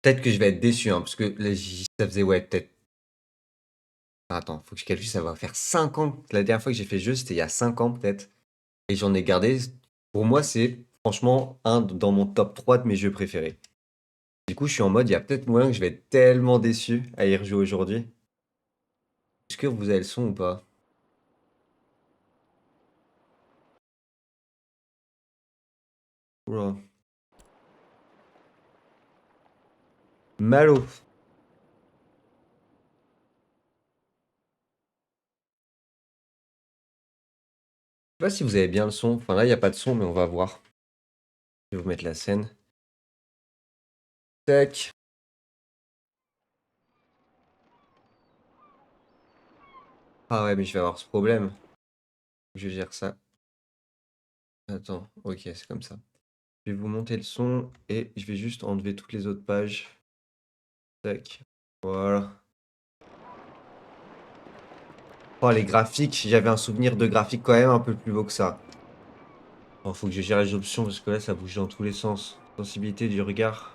Peut-être que je vais être déçu, hein, parce que là, ça faisait, ouais, peut-être. Attends, faut que je calcule, ça va faire 5 ans. La dernière fois que j'ai fait le jeu, c'était il y a 5 ans peut-être. Et j'en ai gardé. Pour moi, c'est franchement un dans mon top 3 de mes jeux préférés. Du coup, je suis en mode, il y a peut-être moyen que je vais être tellement déçu à y rejouer aujourd'hui. Est-ce que vous avez le son ou pas? Oula. Malo. Je sais pas si vous avez bien le son. Enfin là, il n'y a pas de son, mais on va voir. Je vais vous mettre la scène. Tac. Ah ouais, mais je vais avoir ce problème. Je gère ça. Attends, ok, c'est comme ça. Je vais vous monter le son et je vais juste enlever toutes les autres pages. Tac. Voilà. Oh, les graphiques, j'avais un souvenir de graphiques quand même un peu plus beau que ça. Bon, faut que je gère les options parce que là, ça bouge dans tous les sens. Sensibilité du regard.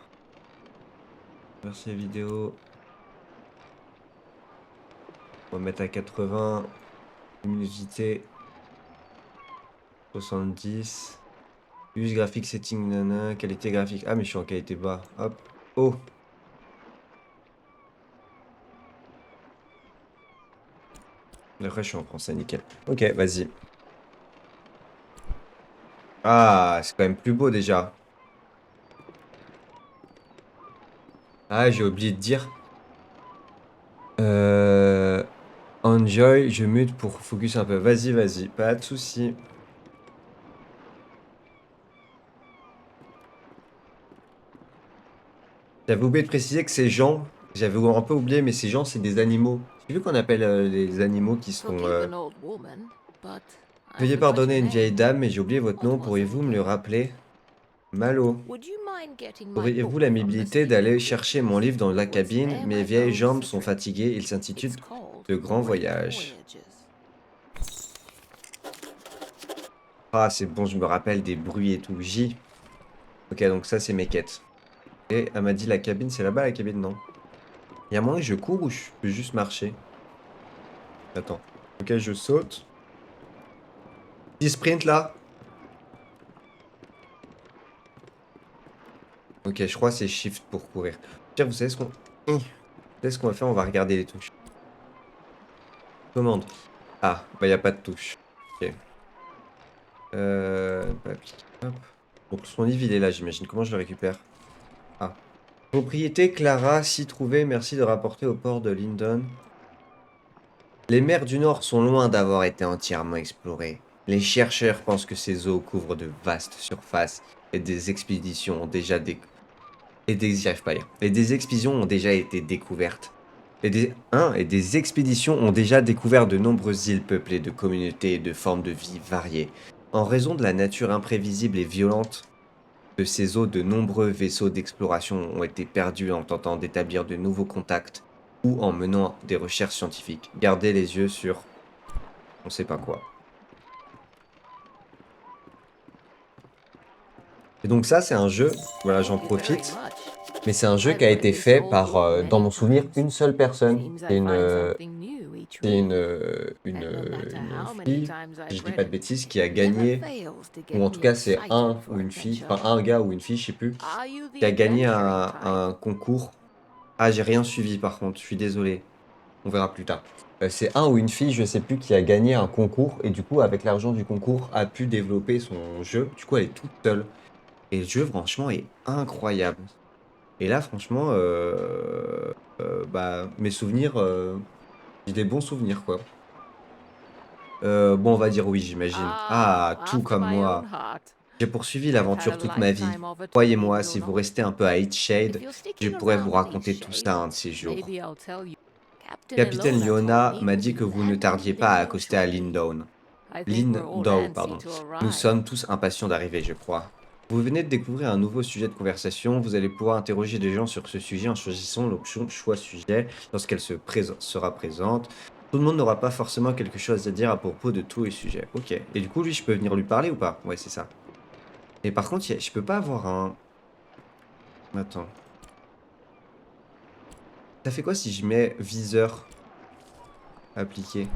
Merci vidéo. On va mettre à 80. Luminosité. 70. Use graphique setting, nana. Qualité graphique. Ah, mais je suis en qualité bas. Hop. Oh. Après, je suis en français, nickel. Ok, vas-y. Ah, c'est quand même plus beau déjà. Ah, j'ai oublié de dire. Euh... Enjoy, je mute pour focus un peu. Vas-y, vas-y, pas de souci. J'avais oublié de préciser que ces gens, j'avais un peu oublié, mais ces gens, c'est des animaux. J'ai vu qu'on appelle les animaux qui sont. Veuillez pardonner une vieille dame, mais j'ai oublié votre nom. Pourriez-vous me le rappeler? Malo. Auriez-vous l'amabilité d'aller chercher mon livre dans la cabine? Mes vieilles jambes sont fatiguées. Il s'intitule De grands voyages. Ah, c'est bon, je me rappelle des bruits et tout. J. Ok, donc ça, c'est mes quêtes. Et elle m'a dit la cabine, c'est là-bas la cabine, non? Il y a moyen que je cours ou je peux juste marcher? Attends. Ok, je saute. Petit sprint là. Ok, je crois que c'est shift pour courir. Tiens, vous savez ce qu'on... Vous savez ce qu'on va faire? On va regarder les touches. Commande. Ah, bah il n'y a pas de touche. Ok. Papier. Hop. Donc son livre, il est là, j'imagine. Comment je le récupère? Ah. Propriété Clara, s'y trouver. Merci de rapporter au port de Lindon. Les mers du Nord sont loin d'avoir été entièrement explorées. Les chercheurs pensent que ces eaux couvrent de vastes surfaces et des expéditions ont déjà j'y arrive pas à lire. Et des expéditions ont déjà été découvertes. Et des expéditions ont déjà découvert de nombreuses îles peuplées de communautés et de formes de vie variées. En raison de la nature imprévisible et violente de ces eaux, de nombreux vaisseaux d'exploration ont été perdus en tentant d'établir de nouveaux contacts ou en menant des recherches scientifiques. Gardez les yeux sur on sait pas quoi. Et donc ça, c'est un jeu, voilà, j'en profite, mais c'est un jeu qui a été fait par, dans mon souvenir, une seule personne. C'est une fille, si je dis pas de bêtises, qui a gagné, ou en tout cas c'est un ou une fille, enfin un gars ou une fille, je sais plus, qui a gagné un concours. Ah, j'ai rien suivi par contre, je suis désolé. On verra plus tard. C'est un ou une fille, je sais plus, qui a gagné un concours et du coup, avec l'argent du concours, a pu développer son jeu. Du coup, elle est toute seule. Et le jeu, franchement, est incroyable. Et là, franchement, bah, mes souvenirs, j'ai des bons souvenirs, quoi. Bon, on va dire oui, j'imagine. Ah, tout comme moi. J'ai poursuivi l'aventure toute ma vie. Croyez-moi, si vous restez un peu à Hitshade, je pourrais vous raconter tout ça un de ces jours. Capitaine Leona m'a dit que vous ne tardiez pas à accoster à Lindown. Lindow, pardon. Nous sommes tous impatients d'arriver, je crois. Vous venez de découvrir un nouveau sujet de conversation. Vous allez pouvoir interroger des gens sur ce sujet en choisissant l'option choix sujet lorsqu'elle sera présente. Tout le monde n'aura pas forcément quelque chose à dire à propos de tous les sujets. Ok. Et du coup, lui, je peux venir lui parler ou pas? Ouais, c'est ça. Et par contre, je peux pas avoir un... Attends. Ça fait quoi si je mets viseur appliqué?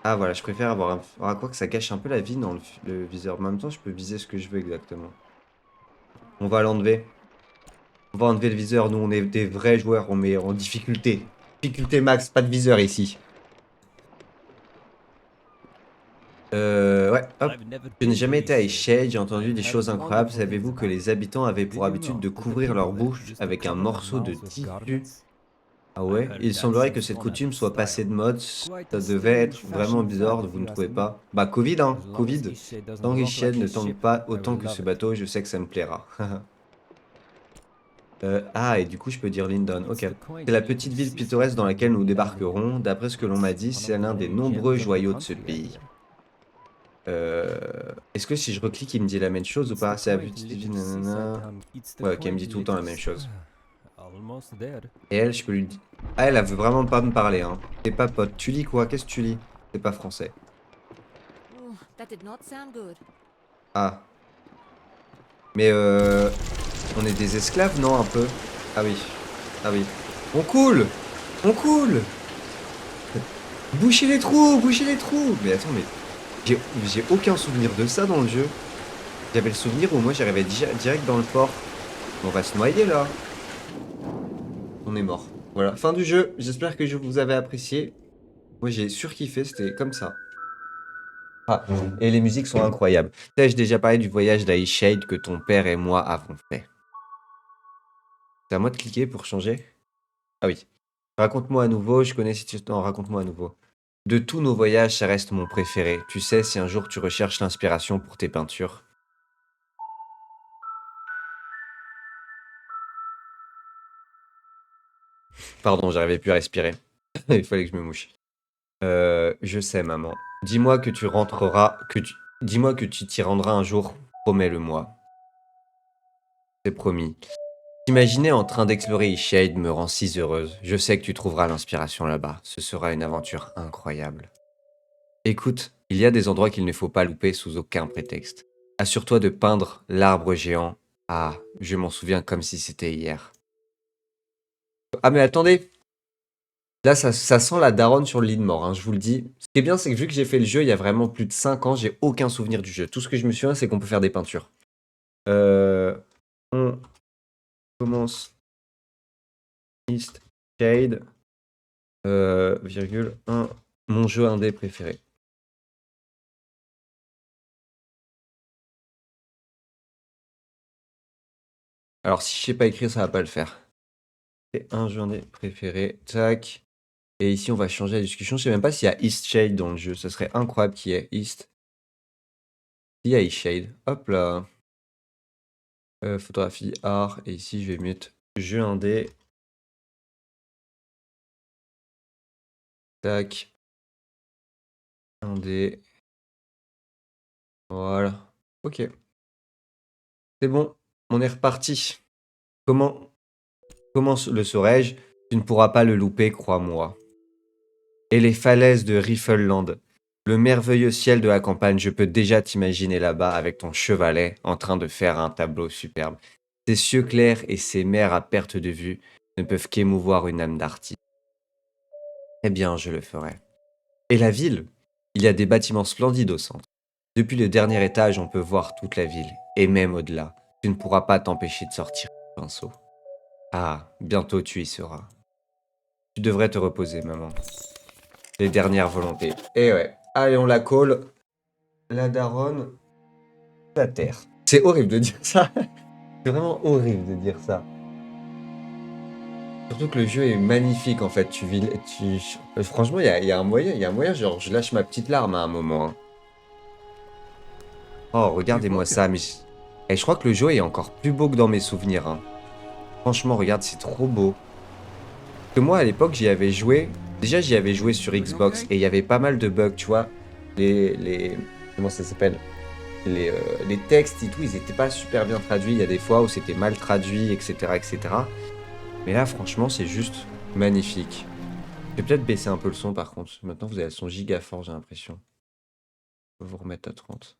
Ah voilà, je préfère avoir un... Ah, quoi que ça gâche un peu la vie dans le viseur. Mais en même temps, je peux viser ce que je veux exactement. On va l'enlever. On va enlever le viseur. Nous, on est des vrais joueurs. On met en difficulté. Difficulté max, pas de viseur ici. Ouais, hop. Je n'ai jamais été à Ishade, j'ai entendu des choses incroyables. Savez-vous que les habitants avaient pour habitude de couvrir leur bouche avec un morceau de tissu? Ah ouais? Il semblerait que cette coutume soit passée de mode. Ça devait être vraiment bizarre, vous ne trouvez pas? Bah, Covid, hein, Covid. Tant qu'Ishade ne tangue pas autant que ce bateau, je sais que ça me plaira. Ah, et du coup, je peux dire Lindon. Ok. C'est la petite ville pittoresque dans laquelle nous débarquerons. D'après ce que l'on m'a dit, c'est l'un des nombreux joyaux de ce pays. Est-ce que si je reclique, il me dit la même chose ou pas? C'est la petite ville, nanana. Ouais, ok, il me dit tout le temps la même chose. Et elle, je peux lui dire... Ah, elle veut vraiment pas me parler, hein. T'es pas pote. Tu lis quoi? Qu'est-ce que tu lis? C'est pas français. Ah. Mais on est des esclaves, non, un peu? Ah oui. Ah oui. On coule! On coule! Bouchez les trous! Bouchez les trous! Mais attends, mais... J'ai aucun souvenir de ça dans le jeu. J'avais le souvenir où moi j'arrivais direct dans le port. On va se noyer là. On est mort. Voilà, fin du jeu. J'espère que je vous avez apprécié. Moi j'ai surkiffé, c'était comme ça. Ah, et les musiques sont incroyables. T'as-je déjà parlé du voyage d'Ishade que ton père et moi avons fait? C'est à moi de cliquer pour changer? Ah oui. Raconte-moi à nouveau, je connais si tu... Non, raconte-moi à nouveau. De tous nos voyages, ça reste mon préféré. Tu sais, si un jour tu recherches l'inspiration pour tes peintures. Pardon, j'arrivais plus à respirer. Il fallait que je me mouche. Je sais, maman. Dis-moi que tu rentreras, dis-moi que tu t'y rendras un jour. Promets-le-moi. C'est promis. T'imaginer en train d'explorer Ishade me rend si heureuse. Je sais que tu trouveras l'inspiration là-bas. Ce sera une aventure incroyable. Écoute, il y a des endroits qu'il ne faut pas louper sous aucun prétexte. Assure-toi de peindre l'arbre géant. Ah, je m'en souviens comme si c'était hier. Ah mais attendez, là ça sent la daronne sur le lit de mort, hein, je vous le dis. Ce qui est bien, c'est que vu que j'ai fait le jeu il y a vraiment plus de 5 ans, j'ai aucun souvenir du jeu. Tout ce que je me souviens, c'est qu'on peut faire des peintures. On commence East Shade, virgule, mon jeu indé préféré. Alors si je sais pas écrire, ça va pas le faire. C'est un jeu indé préféré, tac. Et ici, on va changer la discussion. Je sais même pas s'il y a East Shade dans le jeu. Ça serait incroyable qu'il y ait East. Il y a East Shade. Hop là. Photographie, art. Et ici, je vais mettre jeu indé. Tac. Indé. Voilà. Ok. C'est bon. On est reparti. Comment, comment le saurais-je? Tu ne pourras pas le louper, crois-moi. Et les falaises de Riffelland. Le merveilleux ciel de la campagne, je peux déjà t'imaginer là-bas avec ton chevalet en train de faire un tableau superbe. Ces cieux clairs et ces mers à perte de vue ne peuvent qu'émouvoir une âme d'artiste. Eh bien, je le ferai. Et la ville? Il y a des bâtiments splendides au centre. Depuis le dernier étage, on peut voir toute la ville, et même au-delà. Tu ne pourras pas t'empêcher de sortir le pinceau. Ah, bientôt tu y seras. Tu devrais te reposer, maman. Les dernières volontés. Eh ouais. Allez, on la colle. La daronne, la terre. C'est horrible de dire ça. C'est vraiment horrible de dire ça. Surtout que le jeu est magnifique en fait. Franchement, il y a un moyen, genre je lâche ma petite larme à un moment, hein. Oh, regardez-moi ça, mais et je crois que le jeu est encore plus beau que dans mes souvenirs, hein. Franchement, regarde, c'est trop beau. Parce que moi, à l'époque, j'y avais joué. Déjà, j'y avais joué sur Xbox et il y avait pas mal de bugs, tu vois. Comment ça s'appelle? Les textes et tout, ils étaient pas super bien traduits. Il y a des fois où c'était mal traduit, etc., etc. Mais là, franchement, c'est juste magnifique. Je vais peut-être baisser un peu le son par contre. Maintenant, vous avez le son giga fort, j'ai l'impression. Je vais vous remettre à 30.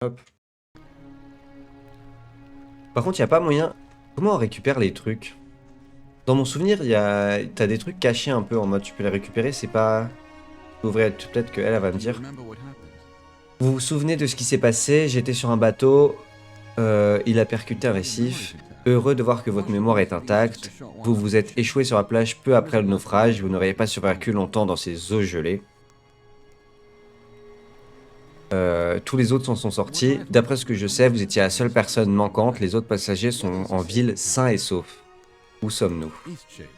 Hop. Par contre, il n'y a pas moyen. Comment on récupère les trucs? Dans mon souvenir, t'as des trucs cachés un peu en mode tu peux les récupérer, c'est pas... Peut-être qu'elle elle va me dire. Vous vous souvenez de ce qui s'est passé? J'étais sur un bateau, il a percuté un récif. Heureux de voir que votre mémoire est intacte. Vous vous êtes échoué sur la plage peu après le naufrage. Vous n'auriez pas survécu longtemps dans ces eaux gelées. Tous les autres s'en sont sortis. D'après ce que je sais, vous étiez la seule personne manquante. Les autres passagers sont en ville sains et saufs. Où sommes-nous?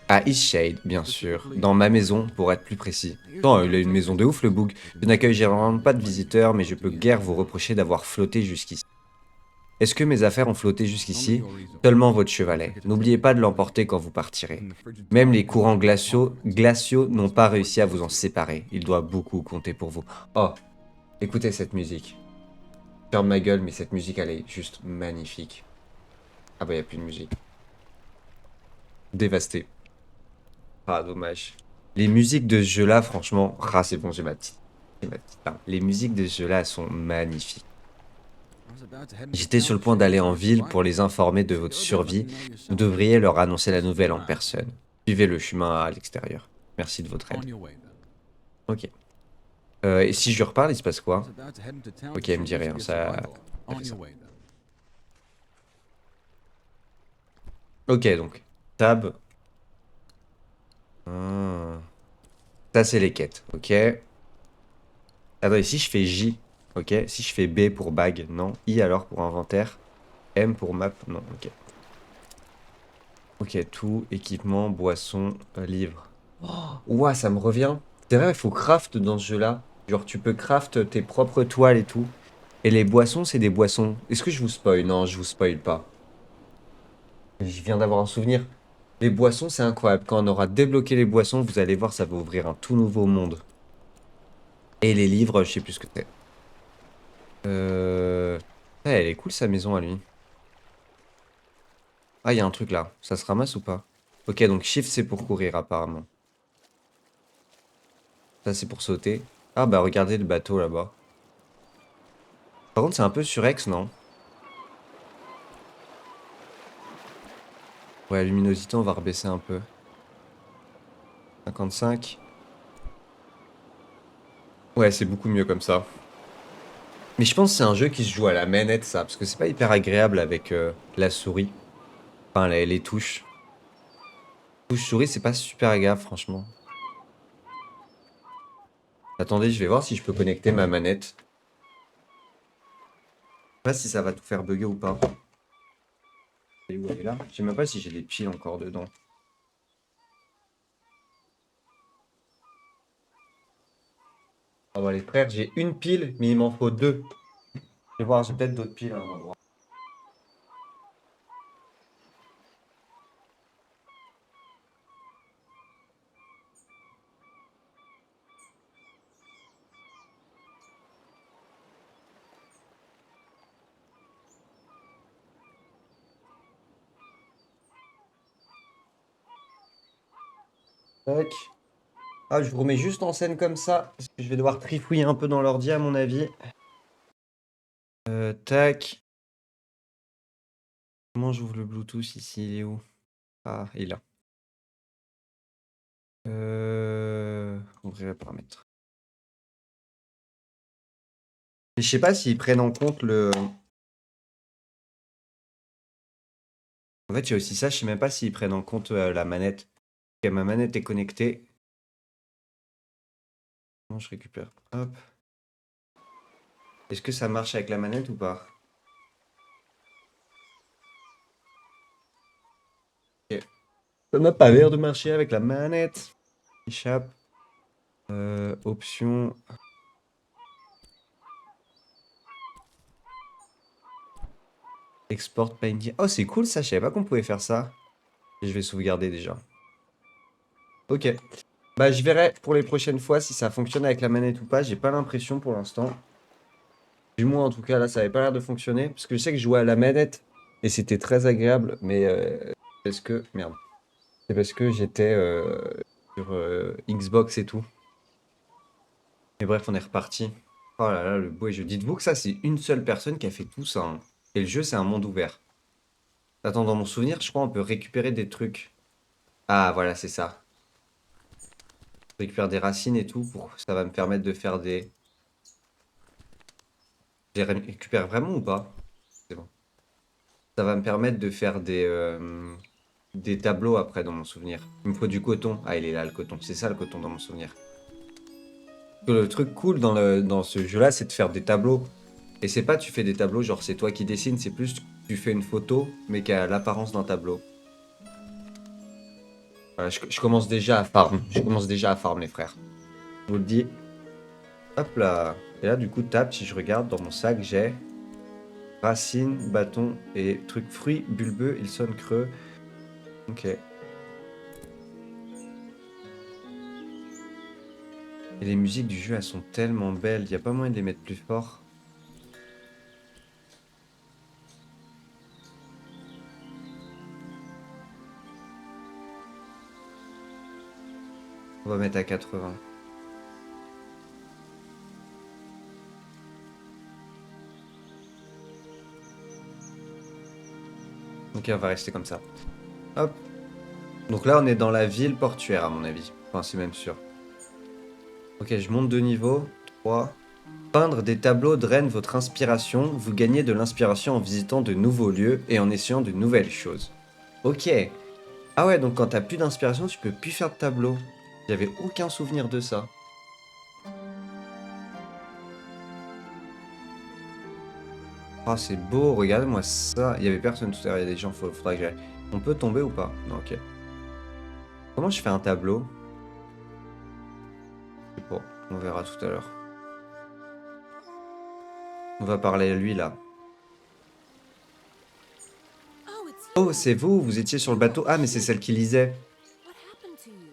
À Eastshade, bien sûr. Dans ma maison, pour être plus précis. Non, il a une maison de ouf, le boug. Je n'accueille généralement pas de visiteurs, mais je peux guère vous reprocher d'avoir flotté jusqu'ici. Est-ce que mes affaires ont flotté jusqu'ici? Seulement votre chevalet. N'oubliez pas de l'emporter quand vous partirez. Même les courants glaciaux n'ont pas réussi à vous en séparer. Il doit beaucoup compter pour vous. Oh, écoutez cette musique. Ferme ma gueule, mais cette musique, elle est juste magnifique. Ah bah, y a plus de musique. Dévasté. Ah, dommage. Les musiques de ce jeu-là, franchement... Ah, c'est bon, j'ai ma petite larme. Les musiques de ce jeu-là sont magnifiques. J'étais sur le point d'aller en ville pour les informer de votre survie. Vous devriez leur annoncer la nouvelle en personne. Suivez le chemin à l'extérieur. Merci de votre aide. Ok. Et si je lui reparle, il se passe quoi? Ok, elle me dit rien, ça... elle fait ça. Ok, donc. Tab. Ah. Ça, c'est les quêtes, ok. Attends, et si je fais J, ok. Si je fais B pour bag, non. I alors pour inventaire. M pour map, non, ok. Ok, tout, équipement, boisson, livre. Ouah, ça me revient. C'est vrai, il faut craft dans ce jeu-là. Genre, tu peux craft tes propres toiles et tout. Et les boissons, c'est des boissons. Est-ce que je vous spoil? Non, je vous spoil pas. Je viens d'avoir un souvenir. Les boissons, c'est incroyable. Quand on aura débloqué les boissons, vous allez voir, ça va ouvrir un tout nouveau monde. Et les livres, je sais plus ce que c'est. Ah, elle est cool sa maison à lui. Ah, il y a un truc là. Ça se ramasse ou pas? Ok, donc shift c'est pour courir apparemment. Ça c'est pour sauter. Ah bah regardez le bateau là-bas. Par contre c'est un peu surex, non? Ouais, la luminosité on va rebaisser un peu. 55. Ouais, c'est beaucoup mieux comme ça. Mais je pense que c'est un jeu qui se joue à la manette ça. Parce que c'est pas hyper agréable avec la souris. Enfin les touches. Touche souris c'est pas super agréable franchement. Attendez, je vais voir si je peux connecter ma manette. Je sais pas si ça va tout faire bugger ou pas. Et où elle est là? Je sais même pas si j'ai des piles encore dedans. Ah bah les frères, j'ai une pile, mais il m'en faut deux. Je vais voir, j'ai peut-être d'autres piles à un endroit. Tac. Ah, je vous remets juste en scène comme ça, parce que je vais devoir trifouiller un peu dans l'ordi à mon avis. Tac. Comment j'ouvre le Bluetooth ici? Il est où? Ah, il est là. Ouvrir les paramètres. Et je sais pas s'ils prennent en compte le... En fait, il y a aussi ça, je sais même pas s'ils prennent en compte la manette. Ok, ma manette est connectée. Comment je récupère? Hop. Est-ce que ça marche avec la manette ou pas? Ok. Ça n'a pas l'air de marcher avec la manette. Échappe. Option. Export painting. Oh, c'est cool ça, je savais pas qu'on pouvait faire ça. Et je vais sauvegarder déjà. Ok. Bah, je verrai pour les prochaines fois si ça fonctionne avec la manette ou pas. J'ai pas l'impression pour l'instant. Du moins, en tout cas, là, ça avait pas l'air de fonctionner. Parce que je sais que je jouais à la manette et c'était très agréable. Mais parce que. Merde. C'est parce que j'étais sur Xbox et tout. Mais bref, on est reparti. Oh là là, le beau jeu. Dites-vous que ça, c'est une seule personne qui a fait tout ça, hein. Et le jeu, c'est un monde ouvert. Attends, dans mon souvenir, je crois on peut récupérer des trucs. Ah, voilà, c'est ça. Je récupère des racines et tout, ça va me permettre de faire des... Je les récupère vraiment ou pas? C'est bon. Ça va me permettre de faire des tableaux après dans mon souvenir. Il me faut du coton. Ah, il est là le coton. C'est ça le coton dans mon souvenir. Le truc cool dans ce jeu-là, c'est de faire des tableaux. Et c'est pas tu fais des tableaux, genre c'est toi qui dessines, c'est plus tu fais une photo, mais qui a l'apparence d'un tableau. Voilà, je commence déjà à farm. Je commence déjà à farm, les frères. Je vous le dis. Hop là. Et là, du coup, tape, si je regarde dans mon sac, j'ai racines, bâton et trucs fruits bulbeux, ils sonnent creux. Ok. Et les musiques du jeu, elles sont tellement belles. Il n'y a pas moyen de les mettre plus fort. On va mettre à 80. Ok, on va rester comme ça. Hop. Donc là, on est dans la ville portuaire, à mon avis. Enfin, c'est même sûr. Ok, je monte de niveau. 3. Peindre des tableaux draine votre inspiration. Vous gagnez de l'inspiration en visitant de nouveaux lieux et en essayant de nouvelles choses. Ok. Ah ouais, donc quand t'as plus d'inspiration, tu peux plus faire de tableau. J'avais aucun souvenir de ça. Ah, c'est beau, regarde-moi ça. Il y avait personne tout à l'heure, il y a des gens, faudra que j'aille. On peut tomber ou pas? Non, ok. Comment je fais un tableau? Je sais pas, on verra tout à l'heure. On va parler à lui là. Oh, c'est vous, vous étiez sur le bateau. Ah, mais c'est celle qui lisait.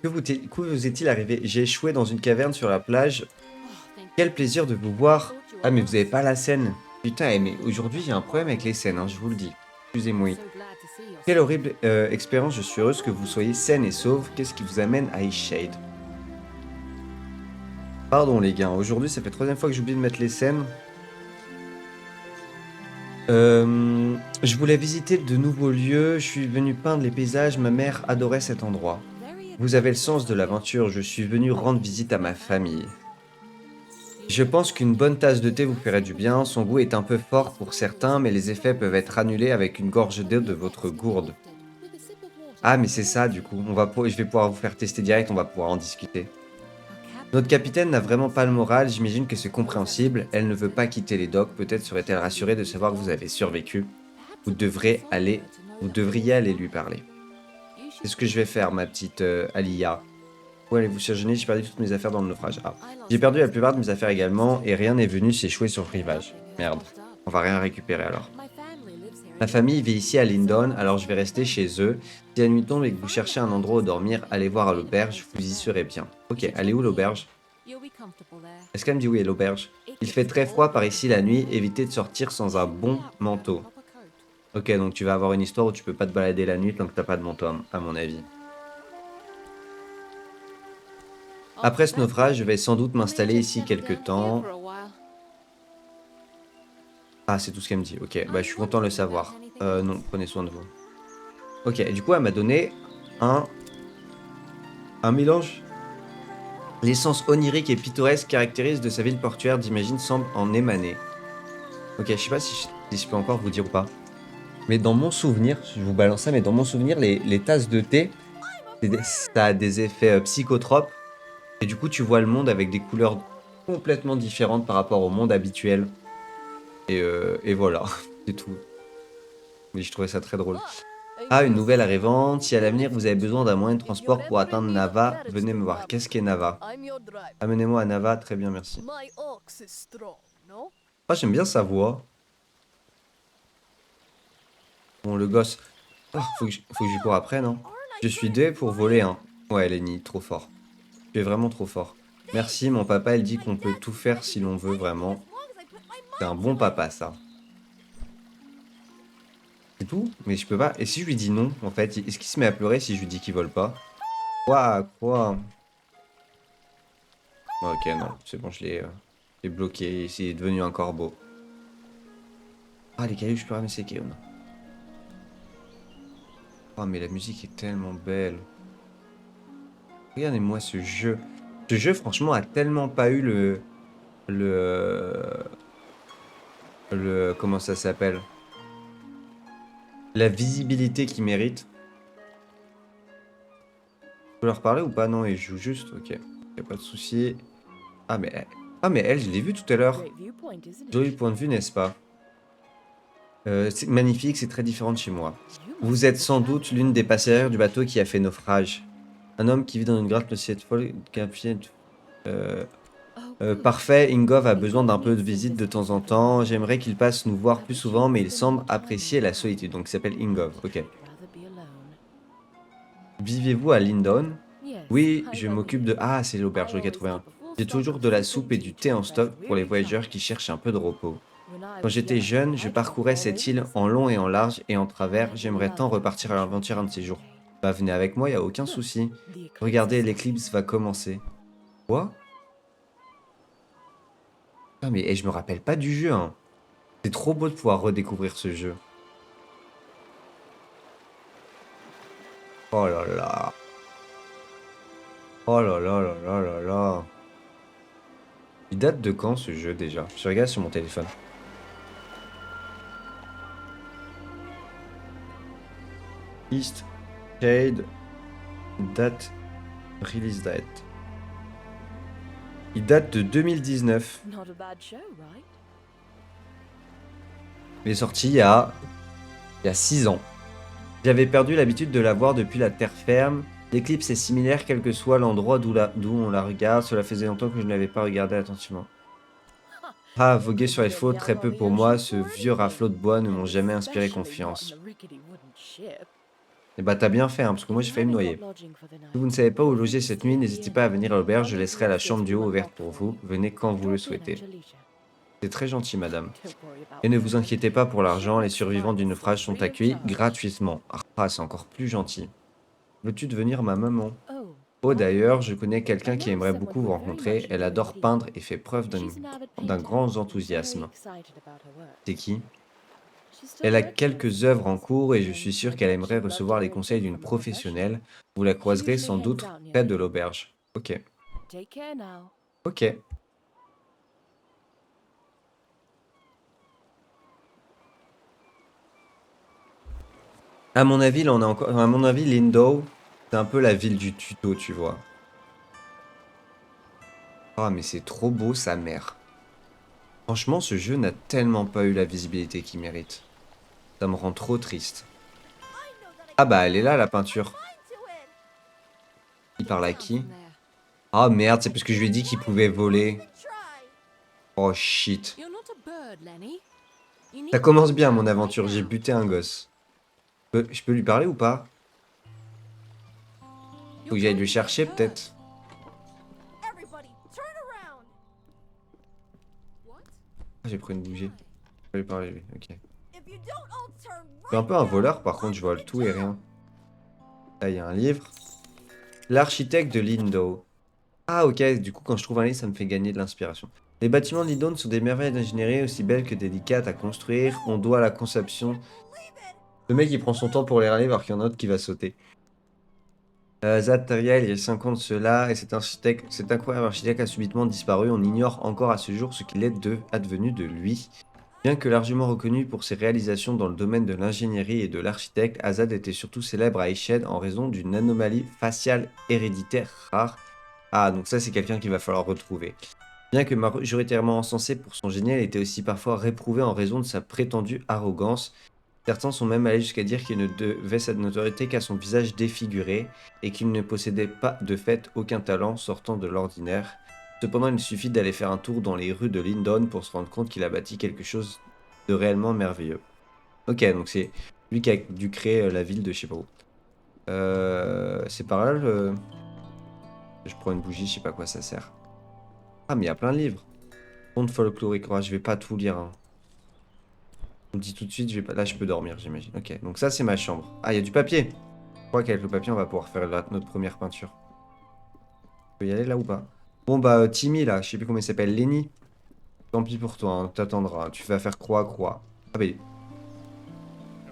Que vous est-il arrivé? J'ai échoué dans une caverne sur la plage. Quel plaisir de vous voir. Ah, mais vous avez pas la scène. Putain, mais aujourd'hui j'ai un problème avec les scènes, hein, je vous le dis. Excusez-moi. Quelle horrible expérience, je suis heureuse que vous soyez saine et sauve. Qu'est-ce qui vous amène à Shade? Pardon les gars, aujourd'hui ça fait 3e fois que j'oublie de mettre les scènes. Je voulais visiter de nouveaux lieux, je suis venu peindre les paysages, ma mère adorait cet endroit. Vous avez le sens de l'aventure, je suis venu rendre visite à ma famille. Je pense qu'une bonne tasse de thé vous ferait du bien, son goût est un peu fort pour certains, mais les effets peuvent être annulés avec une gorge d'eau de votre gourde. Ah mais c'est ça du coup, je vais pouvoir vous faire tester direct, on va pouvoir en discuter. Notre capitaine n'a vraiment pas le moral, j'imagine que c'est compréhensible, elle ne veut pas quitter les docks, peut-être serait-elle rassurée de savoir que vous avez survécu. Vous devriez aller lui parler. C'est ce que je vais faire, ma petite Alia. Où allez-vous surgêner? J'ai perdu toutes mes affaires dans le naufrage. Ah. J'ai perdu la plupart de mes affaires également, et rien n'est venu s'échouer sur le rivage. Merde. On va rien récupérer alors. Ma famille vit ici à Lindon, alors je vais rester chez eux. Si la nuit tombe et que vous cherchez un endroit où dormir, allez voir à l'auberge, vous y serez bien. Ok, allez où l'auberge? Est-ce qu'elle me dit où est l'auberge? Il fait très froid par ici la nuit, évitez de sortir sans un bon manteau. Ok, donc tu vas avoir une histoire où tu peux pas te balader la nuit tant que t'as pas de manteau, à mon avis. Après ce naufrage, je vais sans doute m'installer ici quelque temps. Ah, c'est tout ce qu'elle me dit. Ok, bah je suis content de le savoir. Non, prenez soin de vous. Ok, du coup, elle m'a donné un, un mélange. L'essence onirique et pittoresque caractérise de sa ville portuaire d'Imagine semble en émaner. Ok, je sais pas si je peux encore vous dire ou pas. Mais dans mon souvenir, je vous balance ça, mais dans mon souvenir, les tasses de thé, ça a des effets psychotropes. Et du coup, tu vois le monde avec des couleurs complètement différentes par rapport au monde habituel. Et voilà, c'est tout. Mais je trouvais ça très drôle. Ah, une nouvelle arrivante. Si à l'avenir vous avez besoin d'un moyen de transport pour atteindre Nava, venez me voir. Qu'est-ce qu'est Nava? Amenez-moi à Nava, très bien, merci. Ah, j'aime bien sa voix. Bon, le gosse. Ah, faut que je lui cours après, non? Je suis doué pour voler, hein. Ouais, Lenny, trop fort. Tu es vraiment trop fort. Merci, mon papa, il dit qu'on peut tout faire si l'on veut, vraiment. C'est un bon papa, ça. C'est tout? Mais je peux pas. Et si je lui dis non, en fait, est-ce qu'il se met à pleurer si je lui dis qu'il vole pas? Quoi? Bon, ok, non, c'est bon, je l'ai bloqué. Il est devenu un corbeau. Ah, les cailloux, je peux ramasser, Keon. Oh, mais la musique est tellement belle. Regardez-moi ce jeu. Ce jeu, franchement, a tellement pas eu le, comment ça s'appelle? La visibilité qu'il mérite. Je peux leur parler ou pas? Non, ils jouent juste. Ok. Y a pas de souci. Ah, mais elle, je l'ai vue tout à l'heure. Great viewpoint, isn't Joli it? point de vue, n'est-ce pas? C'est magnifique, c'est très différent de chez moi. You must Vous be êtes the sans doute traveler. l'une des passagères du bateau qui a fait naufrage. Un homme qui vit dans une grotte le ciel folle, Oh, good. parfait, Ingov a We besoin both d'un peu need de some visite de visitors temps en every temps. now and J'aimerais then. qu'il passe nous voir I plus wish you souvent, mais could il spend semble more time apprécier la around. solitude. Donc il s'appelle Ingov. Ok. I'd rather be alone. Vivez-vous à Lindon? Yes, Oui, I je rent m'occupe here. de... Ah, c'est l'auberge I le always 81. keep a full J'ai stock toujours of de la soup and soupe et tea du to thé en refresh stock pour les weary voyageurs qui travelers. cherchent un peu de repos. When I Quand was j'étais young, jeune, je I traveled parcourais all cette over île the en south. long et en large et en travers. I'd J'aimerais love tant to repartir à adventure l'aventure un de again ces jours. one day. Bah venez avec moi, y a aucun Look, souci. the eclipse Regardez, is l'éclipse starting. va commencer. Quoi? Ah mais je me rappelle pas du jeu, hein. C'est trop beau de pouvoir redécouvrir ce jeu. Oh là là. Oh là là là là là là. Il date de quand ce jeu déjà? Je regarde sur mon téléphone. East Shade date release date. Il date de 2019. Not a bad show, right? Il est sorti il y a 6 ans. J'avais perdu l'habitude de la voir depuis la terre ferme. L'éclipse est similaire quel que soit l'endroit d'où on la regarde. Cela faisait longtemps que je ne l'avais pas regardée attentivement. Ah, It voguer could sur les be flots, any très island on peu the pour moi. ocean Ce for vieux raflot de anything, bois ne m'ont and jamais inspiré especially not in confiance. a rickety wooden ship. Et bah t'as bien fait, hein, parce que If moi you j'ai failli me haven't got noyer. lodging for the Si vous ne night, savez pas où feel free loger to cette stay nuit, at the n'hésitez pas à inn. venir à l'auberge, I'll je leave laisserai your la chambre upstairs du haut room ouverte unlocked pour for vous. you. Venez quand vous le Drop in at souhaitez. your leisure. C'est très gentil, madame. Don't worry about Et ne vous paying. inquiétez pas pour l'argent, les Shipwrecks survivants survivors du stay naufrage sont free of accueillis charge. gratuitement. Ah, c'est encore plus gentil. Veux-tu devenir ma maman? Oh, Oh, by the d'ailleurs, je way, connais I quelqu'un qui know aimerait someone beaucoup who vous would very rencontrer. much Elle enjoy adore meeting peindre you. et fait preuve She's an avid d'un painter grand and very enthousiasme. excited about her work. C'est qui? She's still Elle a working quelques œuvres en overseas, cours et je suis and sûr I qu'elle bet aimerait she'd love to recevoir les learn conseils too d'une from a professional. professionnelle. Vous la She croiserez usually sans hangs doute out near près de here. l'auberge. Ok. Take care now. Ok. À mon avis, là, on a encore. À mon avis, Lindow, c'est un peu la ville du tuto, tu vois. Ah, mais c'est trop beau, sa mère. Franchement, ce jeu n'a tellement pas eu la visibilité qu'il mérite. Ça me rend trop triste. Ah bah, elle est là, la peinture. Il parle à Down qui? from there. Ah merde, c'est parce que je lui ai dit qu'il pouvait voler. Oh shit. You're not a bird, Lenny. You Ça need to commence calm bien, mon down right aventure. J'ai now. buté un gosse. Je peux lui parler ou pas? Faut que You're j'aille going le to get chercher, hurt. peut-être. Everybody, turn around! What? Ah, j'ai pris une bougie. Je peux lui parler, lui. Ok. If you don't all turn Je suis un right peu un now, voleur, par contre, je vole tout et rien. Là, il y a un livre. L'architecte de Lindow. Ah, ok. Du coup, quand je trouve un livre, ça me fait gagner de l'inspiration. Les bâtiments de Lindow sont des merveilles d'ingénierie aussi belles que délicates à construire. On doit la conception. believe it! Le mec, il prend son temps pour les râler, alors qu'il y en a un autre qui va sauter. Zathariel, il y a 5 ans de cela, et cet incroyable architecte a subitement disparu. On ignore encore à ce jour ce qu'il est advenu de lui. Bien que largement reconnu pour ses réalisations dans le domaine de l'ingénierie et de l'architecte, Azad était surtout célèbre à Eshed en raison d'une anomalie faciale héréditaire rare. Ah, donc ça c'est quelqu'un qu'il va falloir retrouver. Bien que majoritairement encensé pour son génie, il était aussi parfois réprouvé en raison de sa prétendue arrogance. Certains sont même allés jusqu'à dire qu'il ne devait cette notoriété qu'à son visage défiguré et qu'il ne possédait pas de fait aucun talent sortant de l'ordinaire. Cependant, il suffit d'aller faire un tour dans les rues de Lindon pour se rendre compte qu'il a bâti quelque chose de réellement merveilleux. Ok, donc c'est lui qui a dû créer la ville de je sais pas où. C'est par là je prends une bougie, je sais pas à quoi ça sert. Ah, mais il y a plein de livres. Conte folklorique, oh, je vais pas tout lire, hein. On me dit tout de suite, je vais pas... là je peux dormir, j'imagine. Ok, donc ça c'est ma chambre. Ah, il y a du papier. Je crois qu'avec le papier, on va pouvoir faire notre première peinture. On peut y aller là ou pas? Bon bah, Timmy là, je sais plus comment il s'appelle, Lenny. Tant pis pour toi, hein, t'attendras. Tu vas faire croix. Ah bah,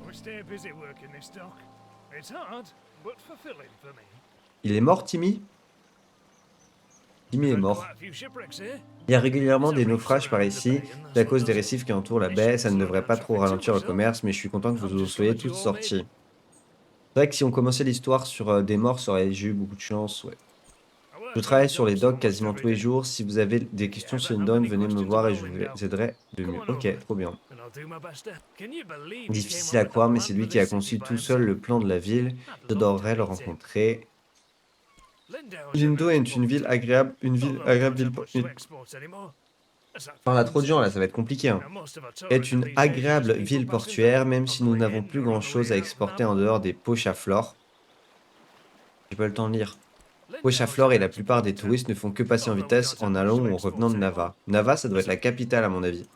We stay busy working this dock. It's hard, but fulfilling for me. il est mort, Timmy? Timmy est mort. Il y a régulièrement des naufrages par ici, c'est à cause des récifs qui entourent la baie, ça ne devrait pas trop ralentir le commerce, mais je suis content que vous soyez tous sortis. C'est vrai que si on commençait l'histoire sur des morts, ça aurait j'ai eu beaucoup de chance, ouais. Je travaille sur les docks quasiment tous les jours, si vous avez des questions sur Lindon, venez me voir et je vous aiderai de mieux. Ok, trop bien. Difficile à croire, mais c'est lui qui a conçu tout seul le plan de la ville, j'adorerais le rencontrer. Lindo est une ville agréable, ville. Parle à trop de gens là, ça va être compliqué. Hein. Est une agréable ville portuaire, même si nous n'avons plus grand chose à exporter en dehors des poches à flore. J'ai pas le temps de lire. Poche à flore et la plupart des touristes ne font que passer en vitesse en allant ou en revenant de Nava. Nava, ça doit être la capitale à mon avis.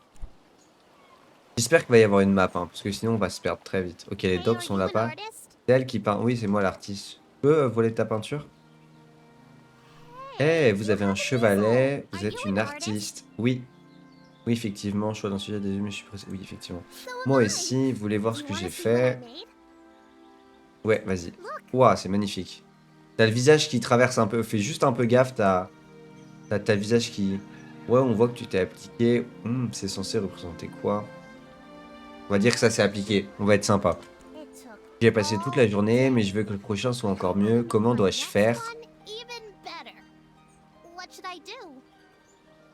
J'espère qu'il va y avoir une map, hein, parce que sinon on va se perdre très vite. Ok, les docks sont là-bas. C'est elle qui peint. Oui, c'est moi l'artiste. Je peux voler ta peinture? Eh, vous avez un chevalet, vous êtes une artiste. Oui. Oui, effectivement, choix d'un sujet des mais je suis pressé. Oui, effectivement. Moi aussi, vous voulez voir ce que j'ai fait? Ouais, vas-y. Ouah, c'est magnifique. T'as le visage qui traverse un peu. Fais juste un peu gaffe, t'as le visage qui... Ouais, on voit que tu t'es appliqué. C'est censé représenter quoi? On va dire que ça s'est appliqué. On va être sympa. J'ai passé toute la journée, mais je veux que le prochain soit encore mieux. Comment dois-je faire?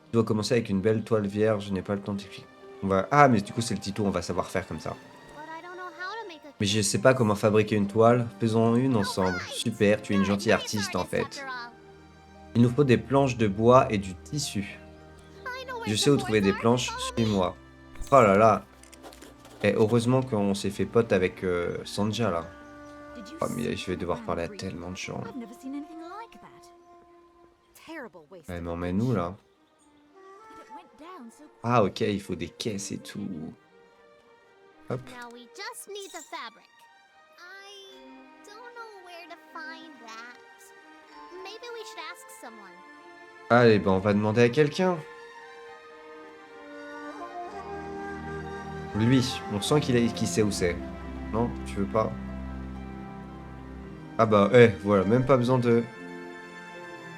Je dois commencer avec une belle toile vierge. Je n'ai pas le temps de t'expliquer. On va... Ah, mais du coup, c'est le tuto. On va savoir faire comme ça. Mais je sais pas comment fabriquer une toile. Faisons une ensemble. Super, tu es une gentille artiste en fait. Il nous faut des planches de bois et du tissu. Je sais où trouver des planches, suis-moi. Oh là là. Et heureusement qu'on s'est fait pote avec Sanja là. Oh mais je vais devoir parler à tellement de gens. Elle m'emmène où là? Ah ok, il faut des caisses et tout. Hop. Allez, ben on va demander à quelqu'un. Lui, on sent qu'il sait où c'est. Non, tu veux pas? Ah bah, voilà, même pas besoin de...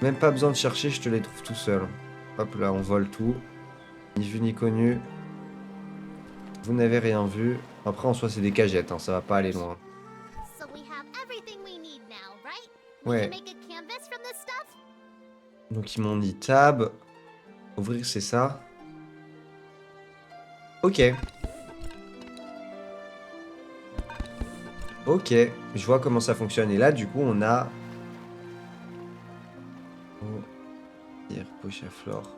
Même pas besoin de chercher, je te les trouve tout seul. Hop là, on vole tout. Ni vu ni connu. Vous n'avez rien vu. Après, en soi, c'est des cagettes, hein, ça va pas aller loin. Ouais. Donc, ils m'ont dit tab. Ouvrir, c'est ça. Ok. Ok, je vois comment ça fonctionne. Et là, du coup, on a... Oh, dire poche à flore.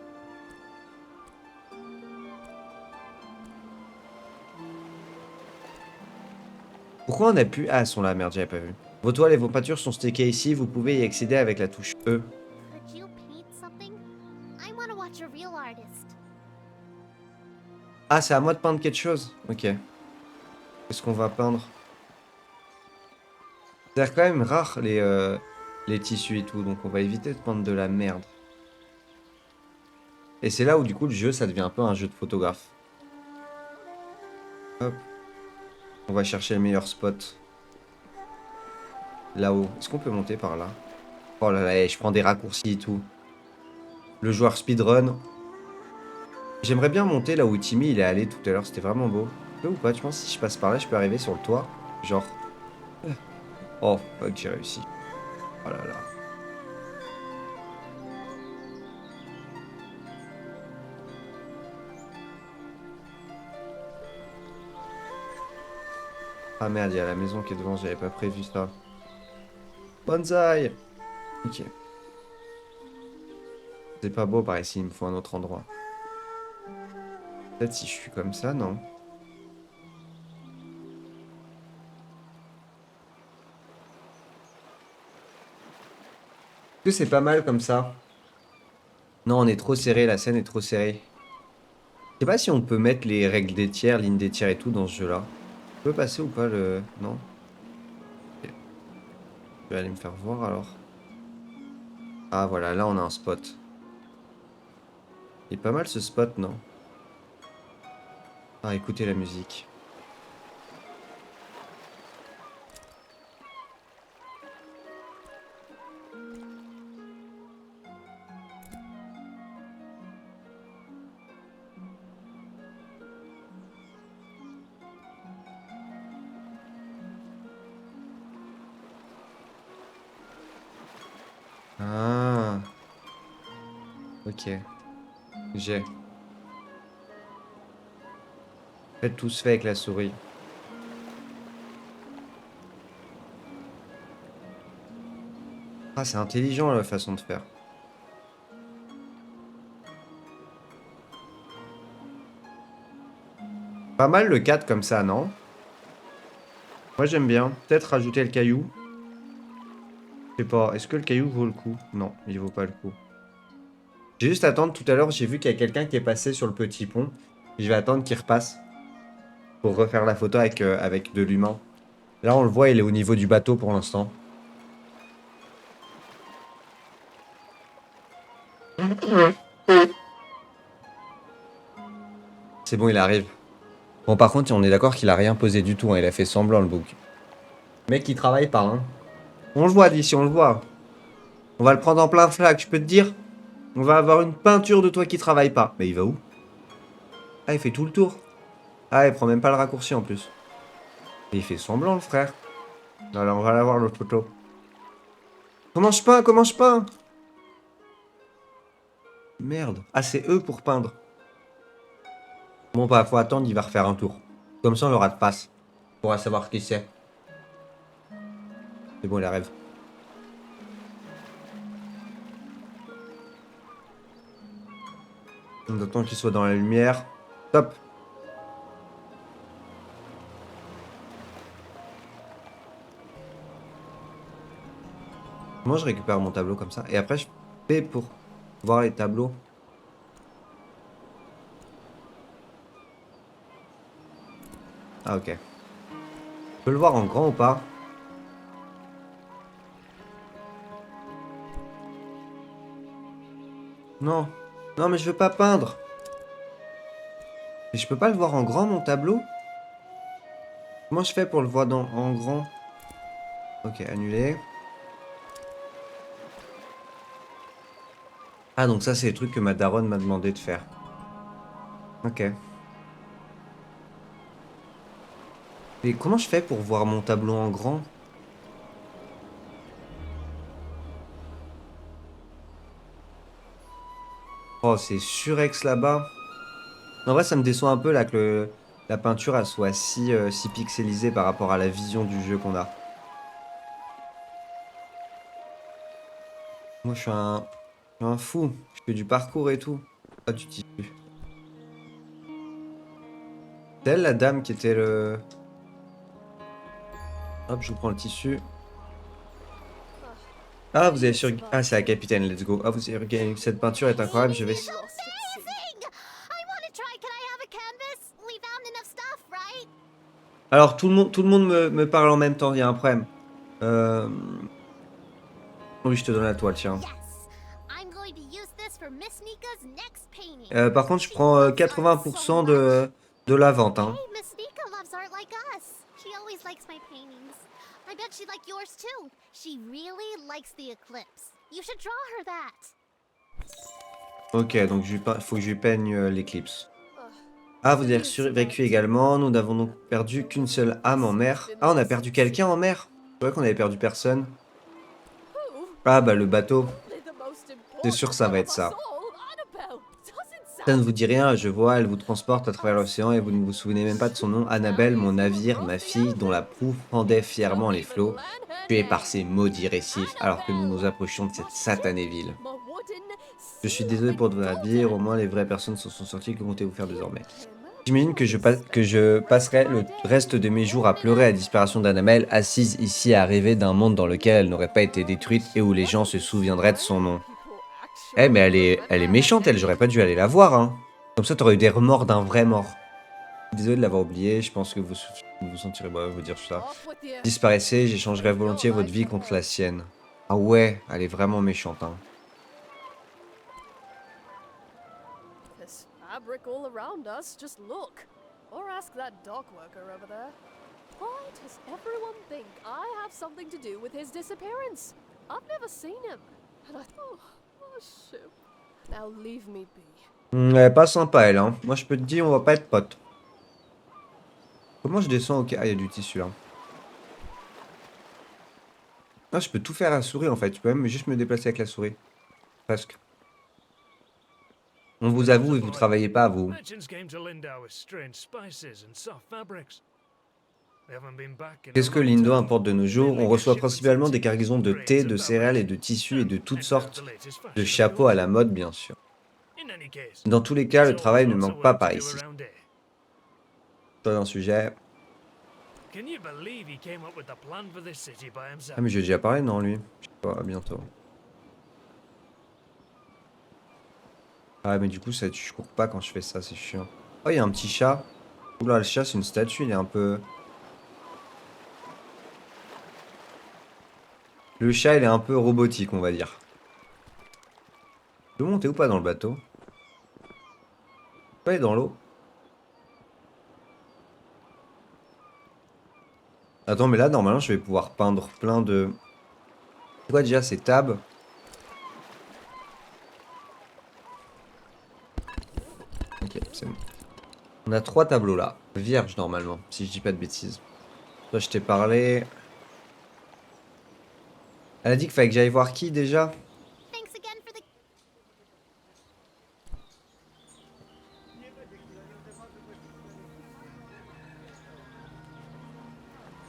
Pourquoi on a pu... Ah, elles sont là, merde, j'avais pas vu. Vos toiles et vos peintures sont stickées ici, vous pouvez y accéder avec la touche E. Ah, c'est à moi de peindre quelque chose? Ok. Qu'est-ce qu'on va peindre? C'est quand même rare les tissus et tout, donc on va éviter de peindre de la merde. Et c'est là où du coup le jeu ça devient un peu un jeu de photographe. Hop. On va chercher le meilleur spot. Là-haut. Est-ce qu'on peut monter par là? Oh là là, je prends des raccourcis et tout. Le joueur speedrun. J'aimerais bien monter là où Timmy il est allé tout à l'heure, c'était vraiment beau. Tu peux ou pas? Tu penses si je passe par là, je peux arriver sur le toit? Genre. Oh, fuck, j'ai réussi. Oh là là. Ah merde, il y a la maison qui est devant, j'avais pas prévu ça. Bonsaï! Ok. C'est pas beau par ici, il me faut un autre endroit. Peut-être si je suis comme ça, non? Est-ce que c'est pas mal comme ça? Non, on est trop serré, la scène est trop serrée. Je sais pas si on peut mettre les règles des tiers, lignes des tiers et tout dans ce jeu-là. Je peux passer ou pas le... Non? Ok. Je vais aller me faire voir alors. Ah voilà, là on a un spot. Il est pas mal ce spot, non? Ah, écoutez la musique. Ah. Ok. J'ai. Faites tout se fait avec la souris. Ah, c'est intelligent la façon de faire. Pas mal le 4 comme ça, non? Moi j'aime bien. Peut-être rajouter le caillou. Je sais pas, est-ce que le caillou vaut le coup? Non, il vaut pas le coup. J'ai juste attendre tout à l'heure, j'ai vu qu'il y a quelqu'un qui est passé sur le petit pont. Je vais attendre qu'il repasse pour refaire la photo avec de l'humain. Là on le voit, il est au niveau du bateau pour l'instant. C'est bon, il arrive. Bon, par contre, on est d'accord qu'il a rien posé du tout, hein. Il a fait semblant, le bouc. Le mec, il travaille pas, hein. On le voit d'ici, on le voit. On va le prendre en plein flag, je peux te dire. On va avoir une peinture de toi qui travaille pas. Mais il va où? Ah, il fait tout le tour. Ah, il prend même pas le raccourci en plus. Et il fait semblant, le frère. Alors, on va l'avoir, le photo. Comment je peins? Comment je peins? Merde. Ah, c'est eux pour peindre. Bon, bah, faut attendre, il va refaire un tour. Comme ça, on l'aura de face. On pourra savoir qui c'est. C'est bon, il arrive. On attend qu'il soit dans la lumière. Top. Moi, je récupère mon tableau comme ça. Et après, je fais pour voir les tableaux. Ah, ok. Je peux le voir en grand ou pas? Non. Non, mais je veux pas peindre. Mais je peux pas le voir en grand, mon tableau? Comment je fais pour le voir en grand? Ok, annulé. Ah, donc ça, c'est les trucs que ma daronne m'a demandé de faire. Ok. Et comment je fais pour voir mon tableau en grand? Oh, c'est surex là-bas. En vrai, ça me déçoit un peu là que la peinture elle soit si pixelisée par rapport à la vision du jeu qu'on a. Moi, je suis un fou. Je fais du parcours et tout. Ah, du tissu. C'est elle la dame qui était le. Hop, je vous prends le tissu. Ah, vous avez sur. Ah, c'est la capitaine, let's go. Ah, vous avez regagné. Cette peinture est incroyable, je vais. Amazing! I want to try. Can I have a canvas? We found enough stuff, right? Alors, tout le monde me parle en même temps, il y a un problème. Euh... Oui, je te donne la toile, tiens. Yes. I'm going to use this for Miss Nika's next painting. Par contre, je She prends loves art 80% so much. de la vente, hein. Hey, Miss Nika loves art like us. She always likes my paintings. I bet she'd like yours too. She really likes the eclipse. You should draw her that. Ok, donc faut que je lui peigne l'éclipse. Ah, vous avez survécu également. Nous n'avons donc perdu qu'une seule âme en mer. Ah, on a perdu quelqu'un en mer. C'est vrai qu'on avait perdu personne. Ah, bah le bateau. C'est sûr que ça va être ça. Ça ne vous dit rien, je vois, elle vous transporte à travers l'océan et vous ne vous souvenez même pas de son nom. Annabelle, mon navire, ma fille, dont la proue fendait fièrement les flots, tuée par ces maudits récifs alors que nous nous approchions de cette satanée ville. Je suis désolé pour votre navire, au moins les vraies personnes s'en sont sorties, que comptez-vous faire désormais? J'imagine que je passerai le reste de mes jours à pleurer la disparition d'Annabelle, assise ici à rêver d'un monde dans lequel elle n'aurait pas été détruite et où les gens se souviendraient de son nom. Eh, mais elle est méchante, elle, j'aurais pas dû aller la voir, hein. Comme ça, t'aurais eu des remords d'un vrai mort. Désolé de l'avoir oublié, je pense que vous sentirez bon, vous dire ça. Disparaissez, j'échangerai volontiers votre vie contre la sienne. Ah ouais, elle est vraiment méchante, hein. There's fabric all around us. Just look. Or ask that dock worker over there. Why does everyone think I have something to do with his disappearance? I've never seen him. And I thought, oh shit. Now leave me be. Elle est pas sympa, elle, hein. Moi, je peux te dire, on va pas être potes. Comment je descends? Ok, ah, il y a du tissu, là. Ah, je peux tout faire à la souris en fait. Je peux même juste me déplacer avec la souris. Presque. On vous avoue et vous travaillez pas, vous. Merchants came to Lindau with strange spices and soft fabrics. They haven't been back in a Qu'est-ce que long Lindo time. importe de nos They jours? mainly On get reçoit shipments principalement of des tea, cargaisons de grains thé, and de céréales et fabrics, de tissus et de and toutes check out sortes the latest de fashion, of chapeaux à course. la mode, bien sûr. In any case, Dans tous les cas, there's le travail always ne lots of manque pas work to par do ici. around here. Pas un sujet. Can you believe he came up with the plan for this city by himself? Ah, mais j'ai déjà parlé, non, lui? Je sais pas, à bientôt. Ah, mais du coup, ça, je cours pas quand je fais ça, c'est chiant. Oh, il y a un petit chat. Oula, le chat, c'est une statue, il est un peu... Le chat, il est un peu robotique, on va dire. Je peux monter ou pas dans le bateau? Pas aller dans l'eau. Attends, mais là, normalement, je vais pouvoir peindre plein de... C'est quoi déjà, ces tables? Ok, c'est bon. On a 3 tableaux là. Vierge, normalement, si je dis pas de bêtises. Toi, je t'ai parlé... Elle a dit qu'il fallait que j'aille voir qui, déjà? Thanks again for the.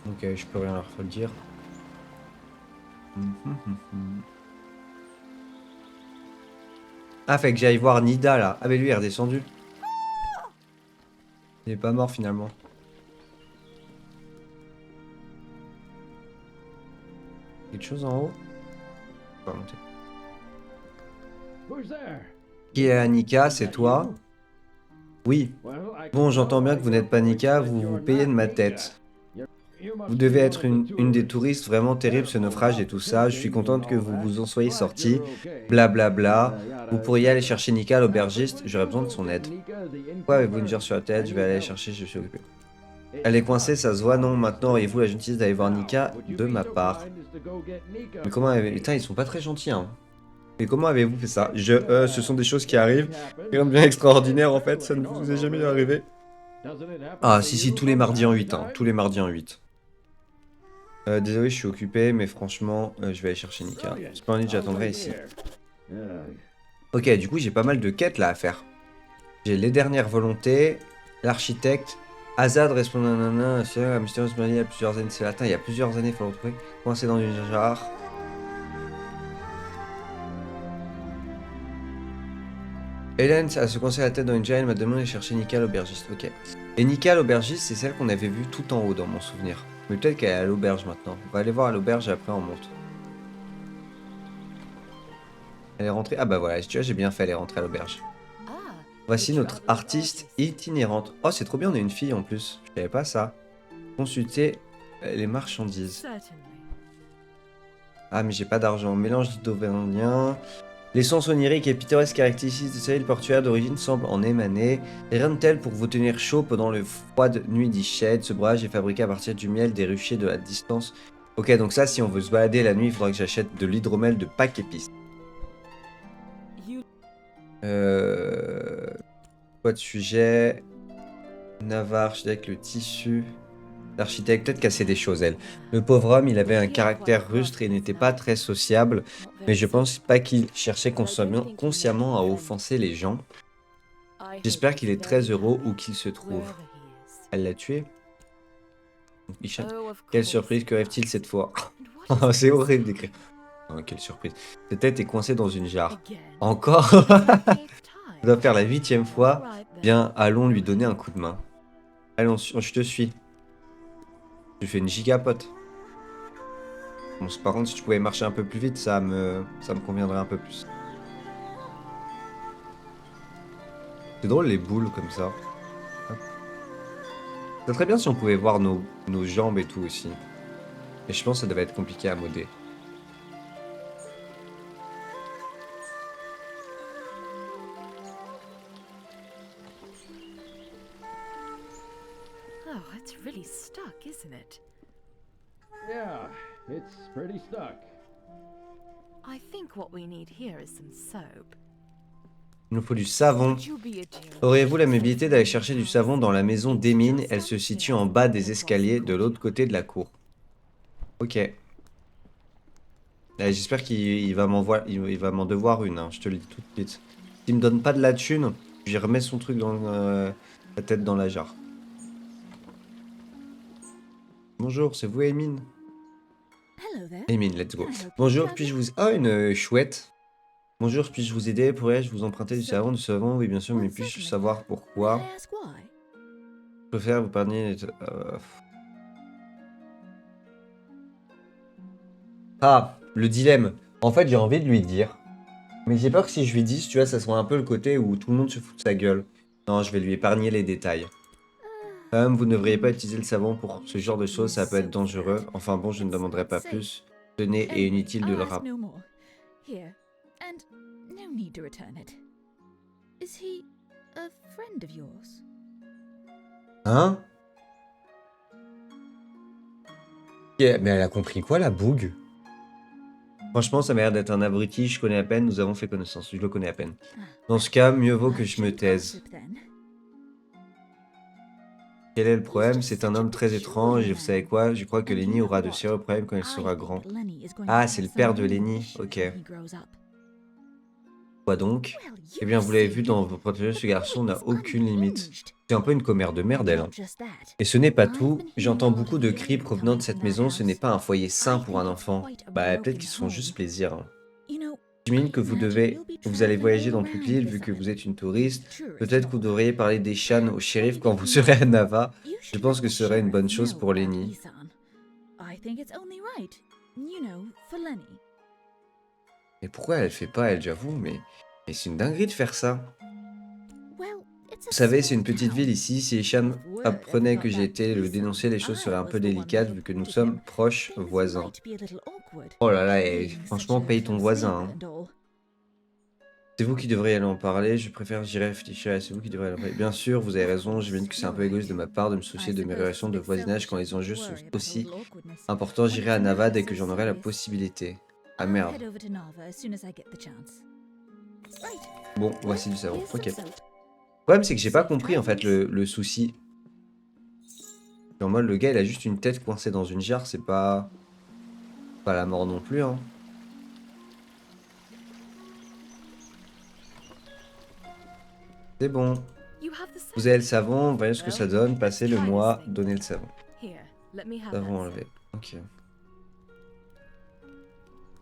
Ok, je peux rien leur faire dire. Ah, fait que j'aille voir Nida là. Ah, mais lui il est redescendu. Il est pas mort finalement. Quelque chose en haut? Je peux pas monter. Qui est Annika? C'est toi? Oui. Bon, j'entends bien que vous n'êtes pas Nika, vous vous payez de ma tête. Vous devez être une des touristes vraiment terribles, ce naufrage et tout ça. Je suis contente que vous vous en soyez sortis. Blablabla. Bla bla. Vous pourriez aller chercher Nika, l'aubergiste. J'aurais besoin de son aide. Pourquoi avez-vous une gère sur la tête? Je vais aller la chercher, je suis occupé. Elle est coincée, ça se voit, non? Maintenant, auriez-vous la gentillesse d'aller voir Nika de ma part? Mais comment avez... Putain, ils sont pas très gentils, hein. Mais comment avez-vous fait ça? Ce sont des choses qui arrivent. Rien de bien extraordinaire, en fait. Ça ne vous est jamais arrivé. Ah, si, tous les mardis en 8, hein. Tous les mardis en 8. Désolé, je suis occupé, mais franchement, je vais aller chercher Nika. J'ai pas envie, j'attendrai ici. Ok, du coup, j'ai pas mal de quêtes là à faire. J'ai les dernières volontés, l'architecte, Azad répond nanana, la mystérieuse maladie il y a plusieurs années, c'est latin, il y a plusieurs années, il faut le retrouver. Coincé dans une jarre. Hélène a se coincé la tête dans une jarre, elle m'a demandé de chercher Nika l'aubergiste. Ok. Et Nika l'aubergiste, c'est celle qu'on avait vue tout en haut dans mon souvenir. Mais peut-être qu'elle est à l'auberge maintenant. On va aller voir à l'auberge et après on monte. Elle est rentrée. Ah bah voilà, tu vois, j'ai bien fait, elle est rentrée à l'auberge. Ah, Voici notre artiste itinérante. Oh, c'est trop bien, on est une fille en plus. Je savais pas ça. Consulter les marchandises. Ah, mais j'ai pas d'argent. Mélange d'auvergnat. Les sons oniriques et pittoresques caractéristiques de cette île portuaire d'origine semblent en émaner. Rien de tel pour vous tenir chaud pendant les froides nuits d'Ishède. Ce breuvage est fabriqué à partir du miel des ruchers de la distance. Ok, donc ça, si on veut se balader la nuit, il faudra que j'achète de l'hydromel de Pâques épices. Quoi de sujet? Navarre, avec le tissu. L'architecte, peut-être casser des choses, elle. Le pauvre homme, il avait un caractère rustre et n'était pas très sociable. Mais je pense pas qu'il cherchait consciemment à offenser les gens. J'espère qu'il est très heureux où qu'il se trouve. Elle l'a tué? Quelle surprise, que rêve-t-il cette fois? C'est horrible d'écrire. Oh, quelle surprise. Cette tête est coincée dans une jarre. Encore? Ça doit faire la 8e fois. Bien, allons lui donner un coup de main. Allons, je te suis. Je fais une gigapote. Bon, par contre, si tu pouvais marcher un peu plus vite, ça me conviendrait un peu plus. C'est drôle les boules comme ça. C'est très bien si on pouvait voir nos jambes et tout aussi. Mais je pense que ça devait être compliqué à modder. Oh, it's really stuck, isn't it? Yeah, it's pretty stuck. I think what we need here is some soap. Il nous faut du savon. Would you be a dear? Auriez-vous l'amabilité d'aller chercher du savon dans la maison d'Emine? Elle se situe en bas des escaliers de l'autre côté de la cour. Ok. J'espère qu'il va il va m'en devoir une, hein, je te le dis tout de suite. S'il me donne pas de la thune, j'y remets son truc dans la tête dans la jarre. Bonjour, c'est vous, Emin? Hello there. Emin, let's go. Can I help you, Bonjour, traveler? puis-je vous... Ah, une chouette. Bonjour, puis-je vous aider? Pourrais-je vous emprunter du savon? Du savon, oui, bien sûr, mais Well, puis-je certainly. savoir May pourquoi? I ask why? Je préfère vous parler... Ah, le dilemme. En fait, j'ai envie de lui dire. Mais j'ai peur que si je lui dise, tu vois, ça soit un peu le côté où tout le monde se fout de sa gueule. Non, je vais lui épargner les détails. Vous ne devriez pas utiliser le savon pour ce genre de choses, ça peut être dangereux. Enfin bon, je ne demanderai pas plus. Ce n'est et Anyway, inutile de I'll le ask rappeler. no more. Here, and no need to return it. Is he a friend of yours? Hein? Mais elle a compris quoi, la bougue? Franchement, ça m'a l'air d'être un abruti, je connais à peine, nous avons fait connaissance, je le connais à peine. Dans ce cas, mieux vaut que I je me shouldn't taise. gossip then. Quel est le problème? C'est un homme très étrange, et vous savez quoi? Je crois que Lenny aura de sérieux problèmes quand il sera grand. Ah, c'est le père de Lenny, ok. Quoi donc? Eh bien, vous l'avez vu dans vos protégés, ce garçon n'a aucune limite. C'est un peu une commère de merde, elle. Hein. Et ce n'est pas tout, j'entends beaucoup de cris provenant de cette maison, ce n'est pas un foyer sain pour un enfant. Bah, peut-être qu'ils se font juste plaisir. Hein. J'imagine que vous allez voyager dans toute l'île vu que vous êtes une touriste. Peut-être que vous devriez parler des Shan au shérif quand vous serez à Nava. Je pense que ce serait une bonne chose pour Lenny. Mais pourquoi elle fait pas, elle, j'avoue, mais c'est une dinguerie de faire ça. Vous savez, c'est une petite ville ici, si les Shan apprenaient que j'ai été le dénoncer, les choses seraient un peu délicates vu que nous sommes proches voisins. Oh là là, et franchement, paye ton voisin. Hein. C'est vous qui devriez aller en parler, je préfère j'y réfléchir, c'est vous qui devriez aller en parler. Bien sûr, vous avez raison, j'imagine que c'est un peu égoïste de ma part de me soucier de mes relations de voisinage quand les enjeux sont aussi importants. J'irai à Nava dès que j'en aurai la possibilité. Ah merde. Bon, voici du savon, ok. Le problème c'est que j'ai pas compris en fait le souci. En mode le gars il a juste une tête coincée dans une jarre, c'est pas la mort non plus hein. C'est bon. Vous avez le savon, voyez ce que ça donne, passez le mois, donnez le savon. Savon enlevé, ok.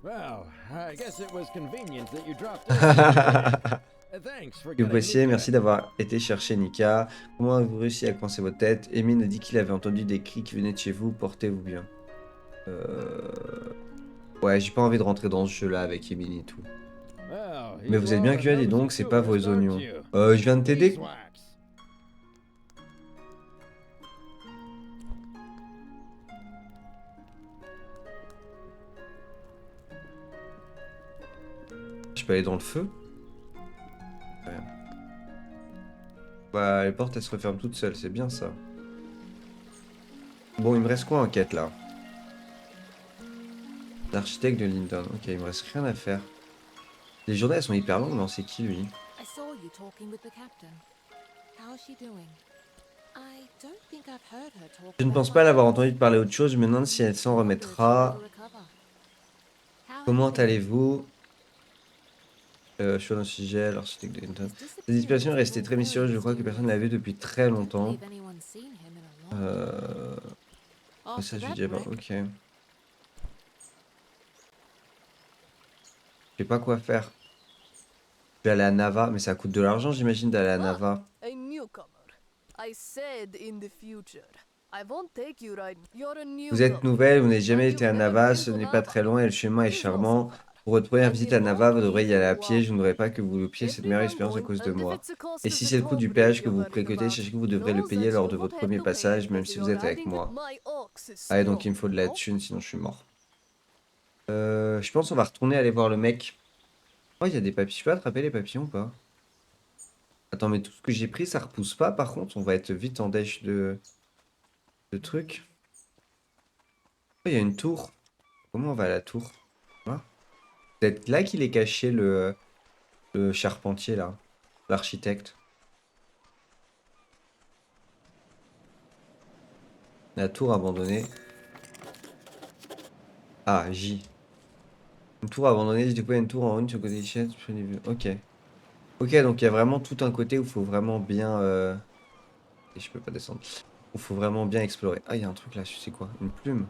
Well, I guess it was convenient that you dropped in. Thanks for Que vous getting passiez, Nika. merci d'avoir été chercher Nika. Comment avez-vous réussi à coincer votre tête? Emin a dit qu'il avait entendu des cris qui venaient de chez vous, portez-vous bien. Ouais, j'ai pas envie de rentrer dans ce jeu-là avec Emin et tout. Well, Mais vous êtes bien cuit, dis donc, c'est pas vos oignons. Je viens de t'aider. Je peux aller dans le feu? Ouais. Bah, les portes elles se referment toutes seules, c'est bien ça. Bon, il me reste quoi en quête là? L'architecte de Linton. Ok, il me reste rien à faire. Les journées elles sont hyper longues, non? C'est qui lui? I saw you talking with the captain. How's she doing? I don't think I've heard her talk. Je ne pense pas l'avoir entendu parler autre chose, je me demande si elle s'en remettra. Comment allez-vous? Sur un sujet, l'architecte de Linton. Sa disparition est restée très mystérieuse, je crois que personne ne l'a vu depuis très longtemps. Ça, je lui dirais pas, ok. Je sais pas quoi faire. Je vais aller à Nava, mais ça coûte de l'argent, j'imagine, d'aller à Nava. A newcomer. I said in the future. I won't take you right. You're a newcomer. Vous êtes nouvelle, vous n'avez jamais And été à you've never Nava, been ce to n'est pas Nava. très loin et le chemin est It's not charmant. so far. Pour votre première And visite if à Nava, vous walking devriez y aller à you pied, je ne voudrais pas que vous walk, loupiez cette meilleure expérience à cause de everyone moi. and if it's a cost Et of si the c'est le coût du toll péage bridge que vous you're worrying précotez, about, sachez que vous devrez le know payer that lors you de won't votre have premier to pay passage, même because si vous you're êtes avec riding moi. with my ox is Allez, donc il strong, me faut de la no? thune, sinon je suis mort. Je pense qu'on va retourner aller voir le mec. Oh, il y a des papillons. Je peux attraper les papillons ou pas? Attends, mais tout ce que j'ai pris, ça repousse pas, par contre. On va être vite en dèche de trucs. Oh, il y a une tour. Comment on va à la tour? Voilà. Peut-être là qu'il est caché le charpentier, là. L'architecte. La tour abandonnée. Ah, J. Une tour abandonnée, j'ai découvert une tour en ruine sur le côté du chêne, disponible. Ok. Ok, donc il y a vraiment tout un côté où il faut vraiment bien... Et je peux pas descendre. Où il faut vraiment bien explorer. Ah, il y a un truc là, je sais quoi. Une plume.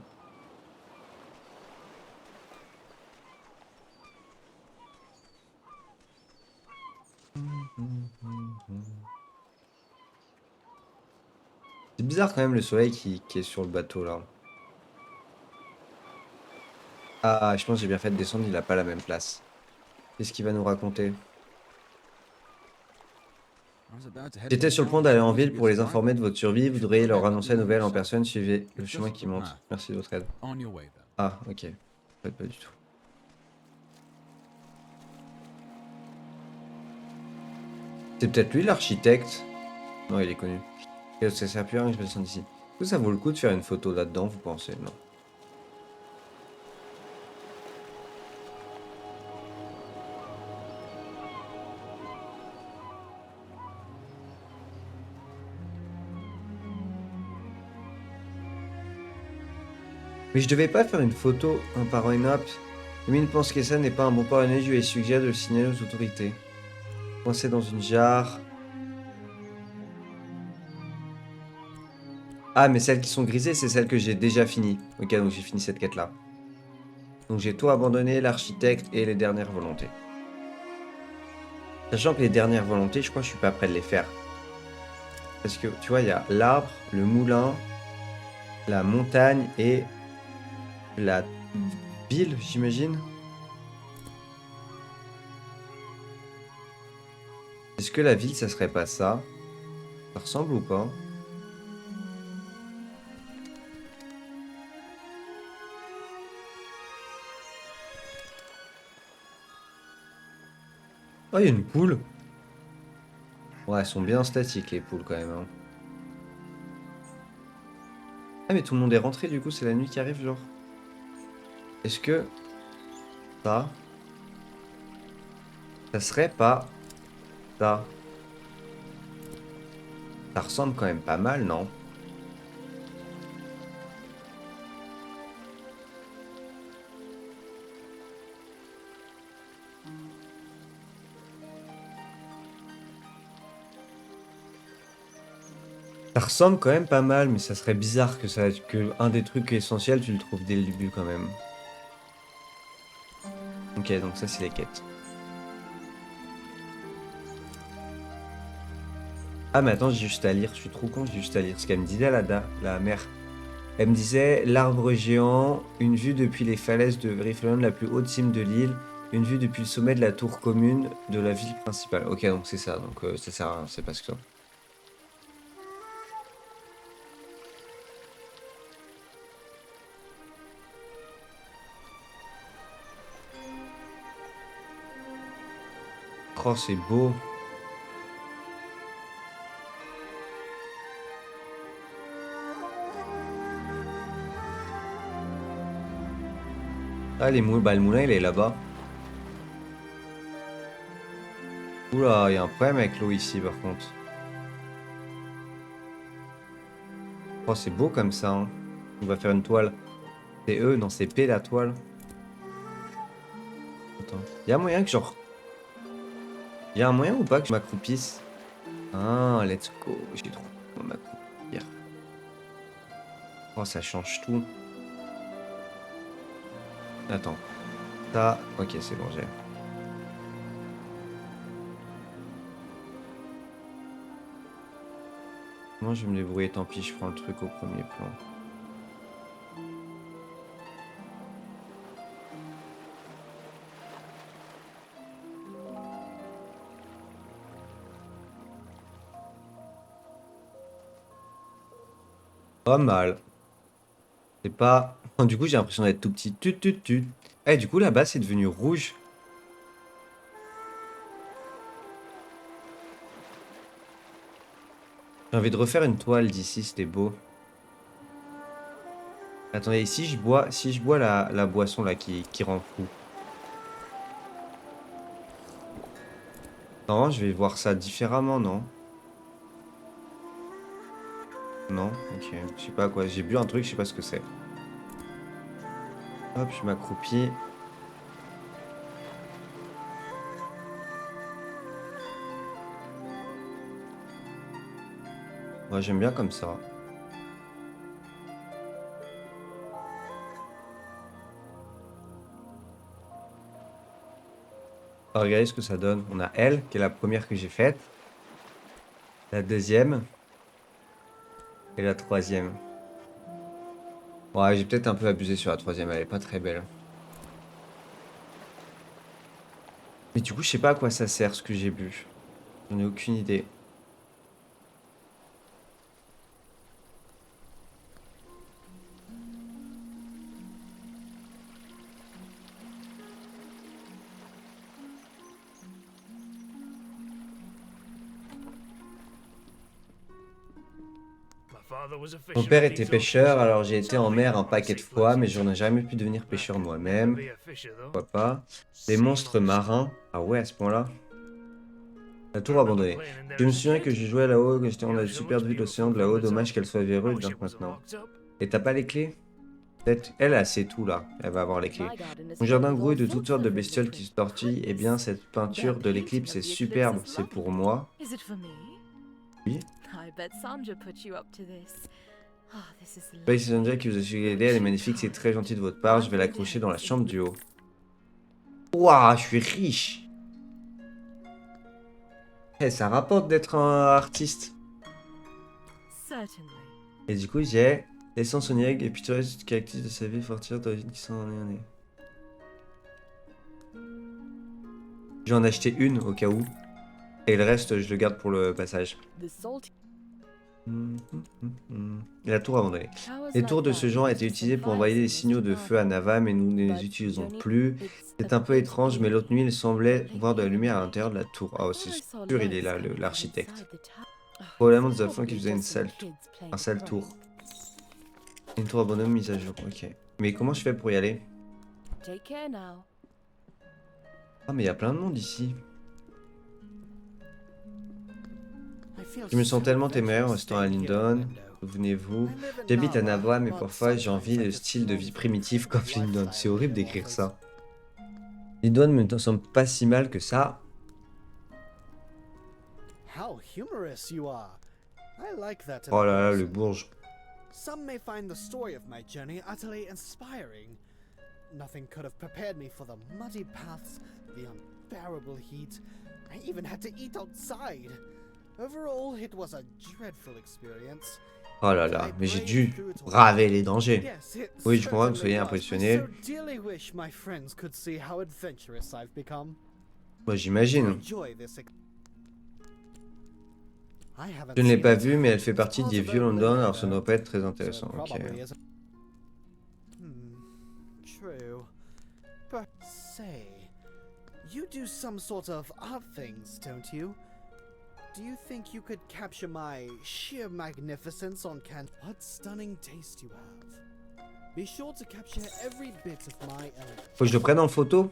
C'est bizarre quand même le soleil qui est sur le bateau là. Ah, je pense que j'ai bien fait de descendre, il a pas la même place. Qu'est-ce qu'il va nous raconter? I was about to head to J'étais the sur le point town d'aller for en ville pour les Portuguese informer de arrival. votre survie. Vous You should devriez leur try annoncer la buttoning nouvelle en yourself. personne. Suivez le It's chemin just qui up the monte. path. Merci de votre aide. On your way then. Ah, ok. Pas du tout. C'est peut-être lui l'architecte. Non, il est connu. Et ça sert plus à rien que je descende d'ici. Est-ce que ça vaut le coup de faire une photo là-dedans, vous pensez? Non. Mais je devais pas faire une photo un par une app. Mine pense que ça n'est pas un bon parrainage, je lui suggère de le signaler aux autorités. Coincé dans une jarre. Ah, mais celles qui sont grisées, c'est celles que j'ai déjà finies. Ok, donc j'ai fini cette quête-là. Donc j'ai tout abandonné, l'architecte et les dernières volontés. Sachant que les dernières volontés, je crois que je suis pas prêt de les faire. Parce que, tu vois, il y a l'arbre, le moulin, la montagne et la ville, j'imagine. Est-ce que la ville, ça serait pas ça? Ça ressemble ou pas? Oh, il y a une poule. Ouais, elles sont bien statiques, les poules, quand même, hein. Ah, mais tout le monde est rentré, du coup, c'est la nuit qui arrive, genre. Est-ce que ça, ça serait pas ça? Ça ressemble quand même pas mal, non? Ça ressemble quand même pas mal, mais ça serait bizarre que un des trucs essentiels, tu le trouves dès le début quand même. Ok, donc ça, c'est les quêtes. Ah, mais attends, j'ai juste à lire. Je suis trop con, j'ai juste à lire. Ce qu'elle me disait, la mère. Elle me disait, l'arbre géant, une vue depuis les falaises de Riffleland, la plus haute cime de l'île, une vue depuis le sommet de la tour commune de la ville principale. Ok, donc c'est ça. Donc ça sert à rien, c'est pas ce que ça. Oh, c'est beau. Ah, bah, le moulin, il est là-bas. Oula, il y a un problème avec l'eau ici, par contre. Oh, c'est beau comme ça, hein. On va faire une toile. C'est E, non, c'est P la toile. Attends. Il y a moyen que genre... Il y a un moyen ou pas que je m'accroupisse? Ah, let's go. J'ai trop m'accroupir. Oh, ça change tout. Attends. Ça... Ok, c'est bon, j'ai... Moi, je vais me débrouiller, tant pis, je prends le truc au premier plan. Pas mal. C'est pas... Du coup, j'ai l'impression d'être tout petit. Tut. Eh, du coup, là-bas, c'est devenu rouge. J'ai envie de refaire une toile d'ici, c'était beau. Attendez, si je bois la boisson là qui rend fou. Non, je vais voir ça différemment, non? Non? Ok, je sais pas quoi. J'ai bu un truc, je sais pas ce que c'est. Hop, je m'accroupis. Moi, j'aime bien comme ça. On va regarder ce que ça donne. On a elle, qui est la première que j'ai faite. La deuxième. Et la troisième. Ouais, j'ai peut-être un peu abusé sur la troisième, elle est pas très belle. Mais du coup, je sais pas à quoi ça sert ce que j'ai bu. J'en ai aucune idée. Mon père était pêcheur, alors j'ai été en mer un paquet de fois, mais je n'ai jamais pu devenir pêcheur moi-même. Pourquoi pas? Les monstres marins. Ah ouais, à ce point-là. La tour abandonnée. Je me souviens que j'ai joué là-haut, que j'étais en a super vue de l'océan de là-haut, dommage qu'elle soit verrouille donc maintenant. Et t'as pas les clés? Peut-être. Elle sait tout là, elle va avoir les clés. Mon jardin grouille de toutes sortes de bestioles qui se tortillent. Eh bien, cette peinture de l'éclipse est superbe, c'est pour moi. Is it for me? Oui. I bet Sandra put you up to this. Ah, this is Space Sandra qui vous a suggéré, elle est magnifique, c'est très gentil de votre part, je vais l'accrocher dans la chambre du haut. Waouh, je suis riche. Eh, ça rapporte d'être un artiste. certainly. Et du coup, j'ai l'essence onirique et pittoresque caractéristique de sa vie fortière d'origine qui sont en année. Je vais en acheter une au cas où. Et le reste, je le garde pour le passage. The salty Et la tour abandonnée. Les tours de ce genre étaient utilisées pour envoyer des signaux de feu à Nava, mais nous ne les utilisons plus. C'est un peu étrange, mais l'autre nuit, il semblait voir de la lumière à l'intérieur de la tour. Oh, c'est sûr, il est là, l'architecte. Probablement des enfants qui faisaient un sale tour. Une tour abandonnée mise à jour, ok. Mais comment je fais pour y aller? Take care now. Ah, mais il y a plein de monde ici. Je me sens tellement téméraire en restant à Lindon. Souvenez-vous, j'habite à Nava, mais parfois j'ai envie de style de vie primitif comme Lindon. C'est horrible d'écrire ça. Lindon me semble pas si mal que ça. How humorous you are. I like that. Oh là là, le bourge. Some may find the story of my journey utterly inspiring. Nothing could have prepared me for the muddy paths, the unbearable heat. I even had to eat outside. Overall, it was a dreadful experience. Oh là là, mais j'ai dû braver les dangers. Yes, it Oui, je comprends que vous soyez certainly was. impressionné. I so dearly wish my friends could see how adventurous I've become. Moi, j'imagine. Enjoy this I haven't Je ne l'ai seen pas it. vue, mais elle fait partie It's des part vieux of London, the alors ça ne doit pas être très so intéressant. Ok. probably isn't. True. But say, you do some sort of odd things, don't you? Do you think you could capture my sheer magnificence on can? What stunning taste you have. Be sure to capture every bit of my element. Faut que je le prenne en photo?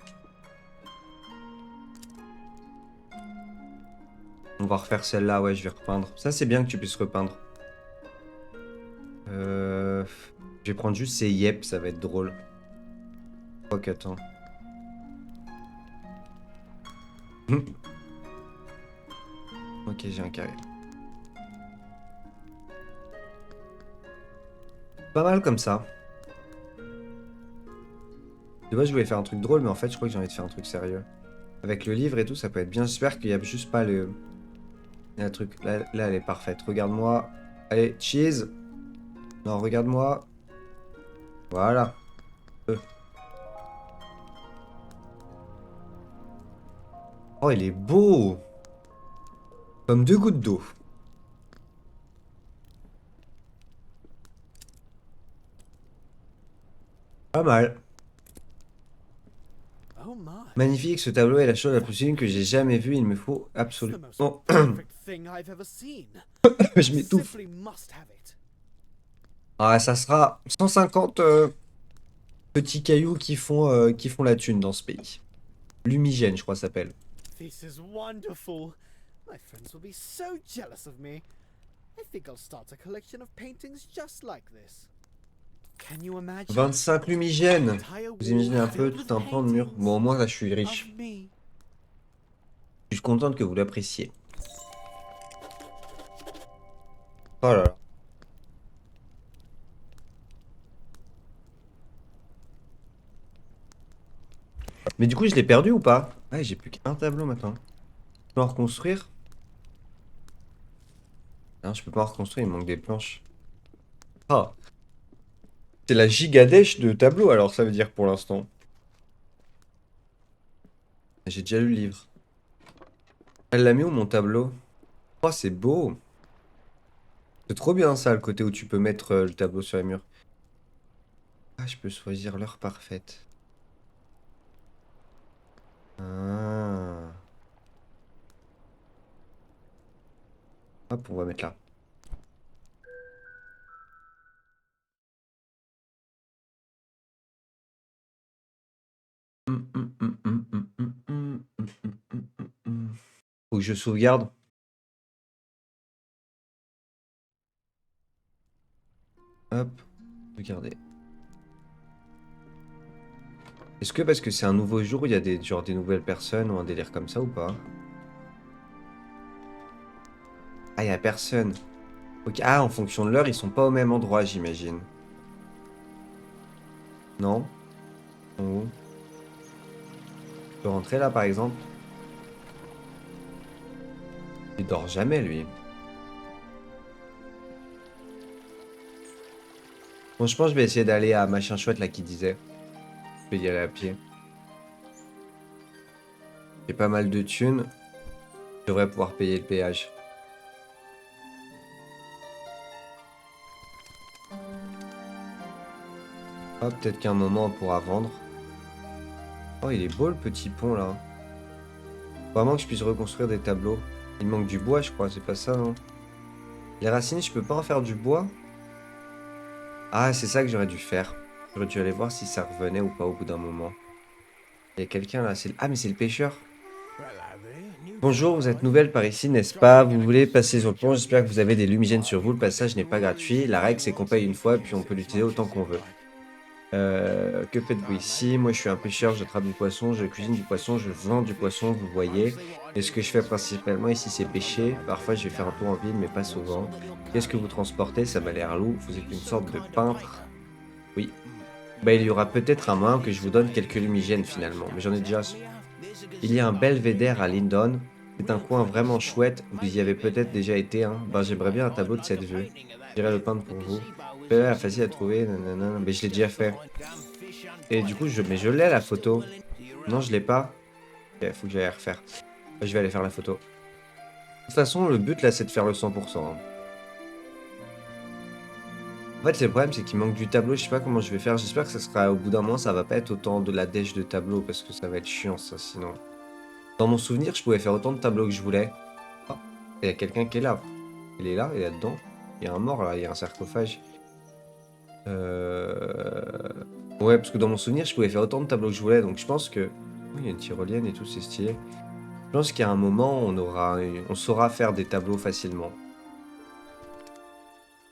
On va refaire celle-là, ouais, je vais repeindre. Ça, c'est bien que tu puisses repeindre. Je vais prendre juste ces yep, ça va être drôle. Oh, qu'attends. Ok, j'ai un carré. Pas mal comme ça. De base, je voulais faire un truc drôle, mais en fait, je crois que j'ai envie de faire un truc sérieux. Avec le livre et tout, ça peut être bien. J'espère qu'il n'y a juste pas le... Le truc. Là, elle est parfaite. Regarde-moi. Allez, cheese. Non, regarde-moi. Voilà. Oh, il est beau. Comme deux gouttes d'eau. Pas mal. Oh my. Magnifique, ce tableau est la chose la plus sublime que j'ai jamais vue. Il me faut It's the absolument... most Oh, perfect thing I've ever seen. je m'étouffe. Simply must have it. Ah, ça sera 150 petits cailloux qui font la thune dans ce pays. Lumigène, je crois, ça s'appelle. This is wonderful. My friends will be so jealous of me. I think I'll start a collection of paintings just like this. Can you imagine? 25 lumigènes. Entire Vous imaginez un wall peu, filled tout un with pan de mur. paintings Bon, au moins, là, je suis of riche. me. Je suis contente que vous l'appréciez. Oh là là. Mais du coup, je l'ai perdu ou pas? Ah, j'ai plus qu'un tableau maintenant. Je peux en reconstruire? Non, je peux pas en reconstruire, il me manque des planches. Ah, c'est la gigadèche de tableau alors, ça veut dire pour l'instant. J'ai déjà lu le livre. Elle l'a mis où mon tableau? Oh, c'est beau. C'est trop bien ça, le côté où tu peux mettre le tableau sur les murs. Ah, je peux choisir l'heure parfaite. Ah. Hop, on va mettre là. Faut que je sauvegarde. Hop, regardez. Est-ce que parce que c'est un nouveau jour, il y a des, genre, des nouvelles personnes ou un délire comme ça ou pas? Ah, il y a personne. Ok. Ah, en fonction de l'heure, ils sont pas au même endroit, j'imagine. Non? En haut. Je peux rentrer là, par exemple? Il dort jamais, lui. Bon, je pense que je vais essayer d'aller à Machin Chouette, là, qui disait. Je vais y aller à pied. J'ai pas mal de thunes. Je devrais pouvoir payer le péage. Ah, peut-être qu'à un moment, on pourra vendre. Oh, il est beau, le petit pont, là. Vraiment que je puisse reconstruire des tableaux. Il manque du bois, je crois. C'est pas ça, non? Les racines, je peux pas en faire du bois? Ah, c'est ça que j'aurais dû faire. J'aurais dû aller voir si ça revenait ou pas au bout d'un moment. Il y a quelqu'un là. Ah, mais c'est le pêcheur. Bonjour, vous êtes nouvelle par ici, n'est-ce pas? Vous voulez passer sur le pont? J'espère que vous avez des lumigènes sur vous. Le passage n'est pas gratuit. La règle, c'est qu'on paye une fois, puis on peut l'utiliser autant qu'on veut. Que faites-vous ici? Moi, je suis un pêcheur, j'attrape du poisson, je cuisine du poisson, je vends du poisson, vous voyez. Et ce que je fais principalement ici, c'est pêcher. Parfois, je vais faire un tour en ville, mais pas souvent. Qu'est-ce que vous transportez? Ça m'a l'air lourd. Vous êtes une sorte de peintre. Oui. Bah, il y aura peut-être un moyen que je vous donne quelques lumigènes finalement, mais j'en ai déjà. Il y a un belvédère à Lindon. C'est un coin vraiment chouette. Vous y avez peut-être déjà été, hein. Ben, j'aimerais bien un tableau de cette vue. J'irai le peindre pour vous. Facile à trouver, nanana. Mais je l'ai déjà fait. Et du coup, mais je l'ai la photo. Non, je l'ai pas. Il faut que j'aille refaire. Je vais aller faire la photo. De toute façon, le but là, c'est de faire le 100%. Hein. En fait, le problème, c'est qu'il manque du tableau. Je sais pas comment je vais faire. J'espère que ça sera au bout d'un moment, ça va pas être autant de la dèche de tableau parce que ça va être chiant, ça, sinon. Dans mon souvenir, je pouvais faire autant de tableaux que je voulais. Ah, il y a quelqu'un qui est là. Il est là, il est là-dedans. Il y a un mort là, il y a un sarcophage. Ouais, parce que dans mon souvenir, je pouvais faire autant de tableaux que je voulais. Donc je pense que. Oui, il y a une tyrolienne et tout, c'est stylé. Je pense qu'à un moment, on saura faire des tableaux facilement.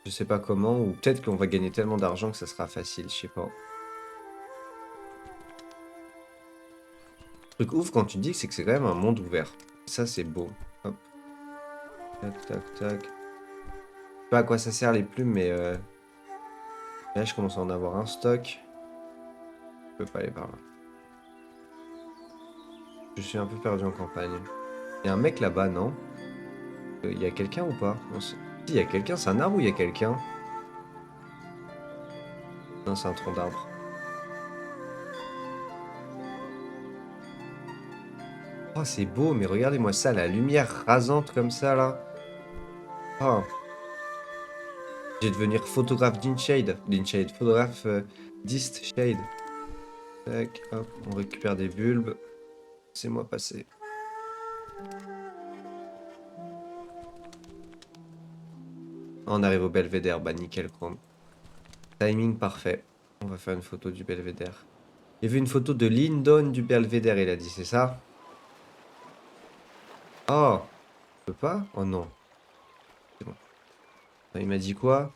Je sais pas comment, ou peut-être qu'on va gagner tellement d'argent que ça sera facile, je sais pas. Le truc ouf quand tu dis, c'est que c'est quand même un monde ouvert. Ça, c'est beau. Hop. Tac, tac, tac. Je sais pas à quoi ça sert les plumes, mais là, je commence à en avoir un stock. Je peux pas aller par là. Je suis un peu perdu en campagne. Il y a un mec là-bas, non? Il y a quelqu'un ou pas? Non, si, il y a quelqu'un, c'est un arbre ou il y a quelqu'un? Non, c'est un tronc d'arbre. Oh, c'est beau, mais regardez-moi ça, la lumière rasante comme ça, là. Oh. Je vais devenir photographe d'InShade. D'InShade, photographe d'IstShade. Tac, hop, on récupère des bulbes. Laissez-moi passer. On arrive au belvédère, bah nickel quoi. Timing parfait. On va faire une photo du belvédère. Il y avait une photo de Lindon du belvédère, il a dit, c'est ça? Oh, je peux pas? Oh non. C'est bon. Il m'a dit quoi?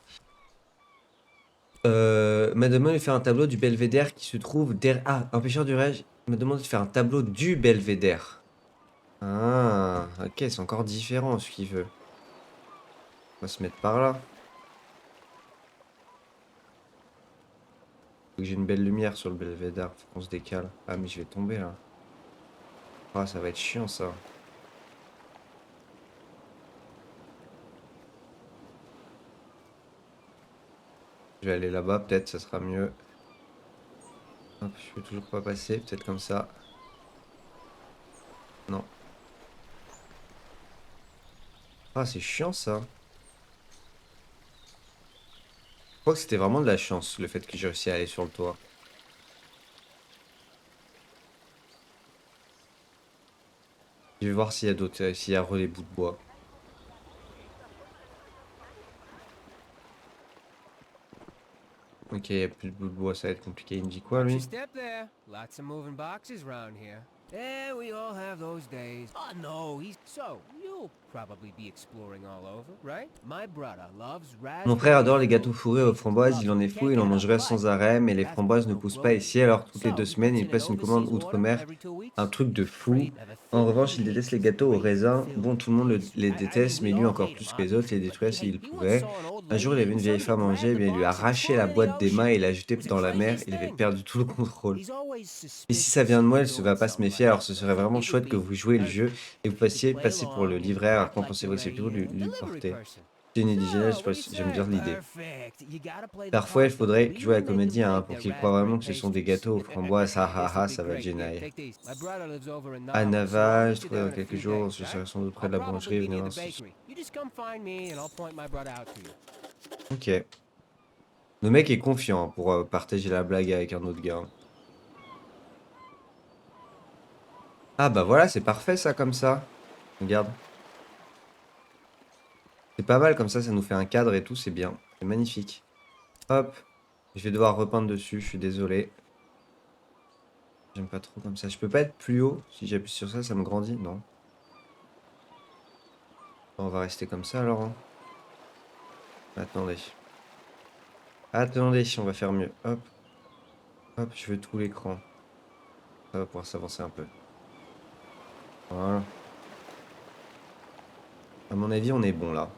M'a demandé de faire un tableau du belvédère qui se trouve derrière. Ah, un pêcheur du rêve m'a demandé de faire un tableau du belvédère. Ah, ok, c'est encore différent ce qu'il veut. On va se mettre par là. Faut que j'ai une belle lumière sur le belvédère. Faut qu'on se décale. Ah, mais je vais tomber là. Ah, ça va être chiant ça. Je vais aller là-bas, peut-être, ça sera mieux. Hop, je peux toujours pas passer, peut-être comme ça. Non. Ah, c'est chiant ça. Je crois que c'était vraiment de la chance, le fait que j'ai réussi à aller sur le toit. Je vais voir s'il y a d'autres, s'il y a des bouts de bois. Ok, il n'y a plus de bouts de bois, ça va être compliqué. Il me dit quoi lui? Step there. Lots of moving boxes round here. Yeah, we all have those days. Oh no, he's so you'll probably be exploring all over, right? My brother loves Mon frère adore les gâteaux fourrés aux framboises, il en est fou, il en mangerait sans arrêt, mais les framboises ne poussent pas ici, alors toutes les 2 semaines, il place une commande outre-mer. Un truc de fou. En revanche, il déteste les gâteaux au raisin. Bon, tout le monde les déteste, mais lui encore plus que les autres les détruisait s'il pouvait. Un jour, il avait une vieille femme manger, mais il lui a arraché la boîte des mains et l'a jetée dans la mer. Il avait perdu tout le contrôle. Et si ça vient de moi, elle ne va pas se méfier, alors ce serait vraiment chouette que vous jouiez le jeu et vous passer pour le livret. Alors qu'en pensez-vous que c'est plutôt lui porter? C'est une idée géniale, j'aime bien l'idée. Parfois, il faudrait jouer à la comédie hein, pour qu'il croit vraiment que ce sont des gâteaux aux framboises. Ah ah ah, ça va être génial. À Nava, je trouve dans quelques jours, je serai sans doute près de la boulangerie. Venez voir ce... Ok. Le mec est confiant pour partager la blague avec un autre gars. Ah bah voilà, c'est parfait ça comme ça. Regarde. C'est pas mal comme ça nous fait un cadre et tout, c'est bien. C'est magnifique. Hop. Je vais devoir repeindre dessus, je suis désolé. J'aime pas trop comme ça. Je peux pas être plus haut. Si j'appuie sur ça, ça me grandit. Non. On va rester comme ça alors. Hein. Attendez. Attendez, on va faire mieux. Hop. Hop, je veux tout l'écran. Ça va pouvoir s'avancer un peu. Voilà. À mon avis, on est bon là.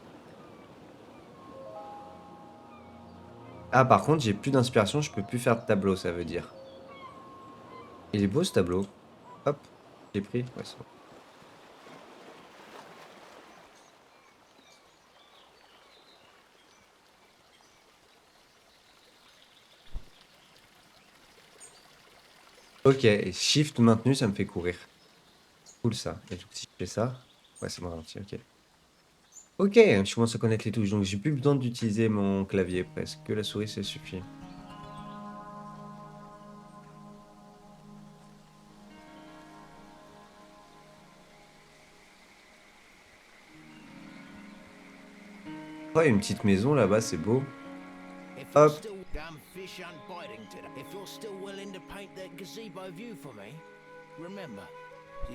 Ah, par contre, j'ai plus d'inspiration, je peux plus faire de tableau, ça veut dire. Il est beau ce tableau. Hop, j'ai pris. Ouais, c'est bon. Ok, et shift maintenu, ça me fait courir. Cool ça. Et donc si je fais ça, ouais, c'est bon, ok. Ok, je commence à connaître les touches, donc j'ai plus besoin d'utiliser mon clavier presque. Que la souris, ça suffit. Oh, il y a une petite maison là-bas, c'est beau. Hop.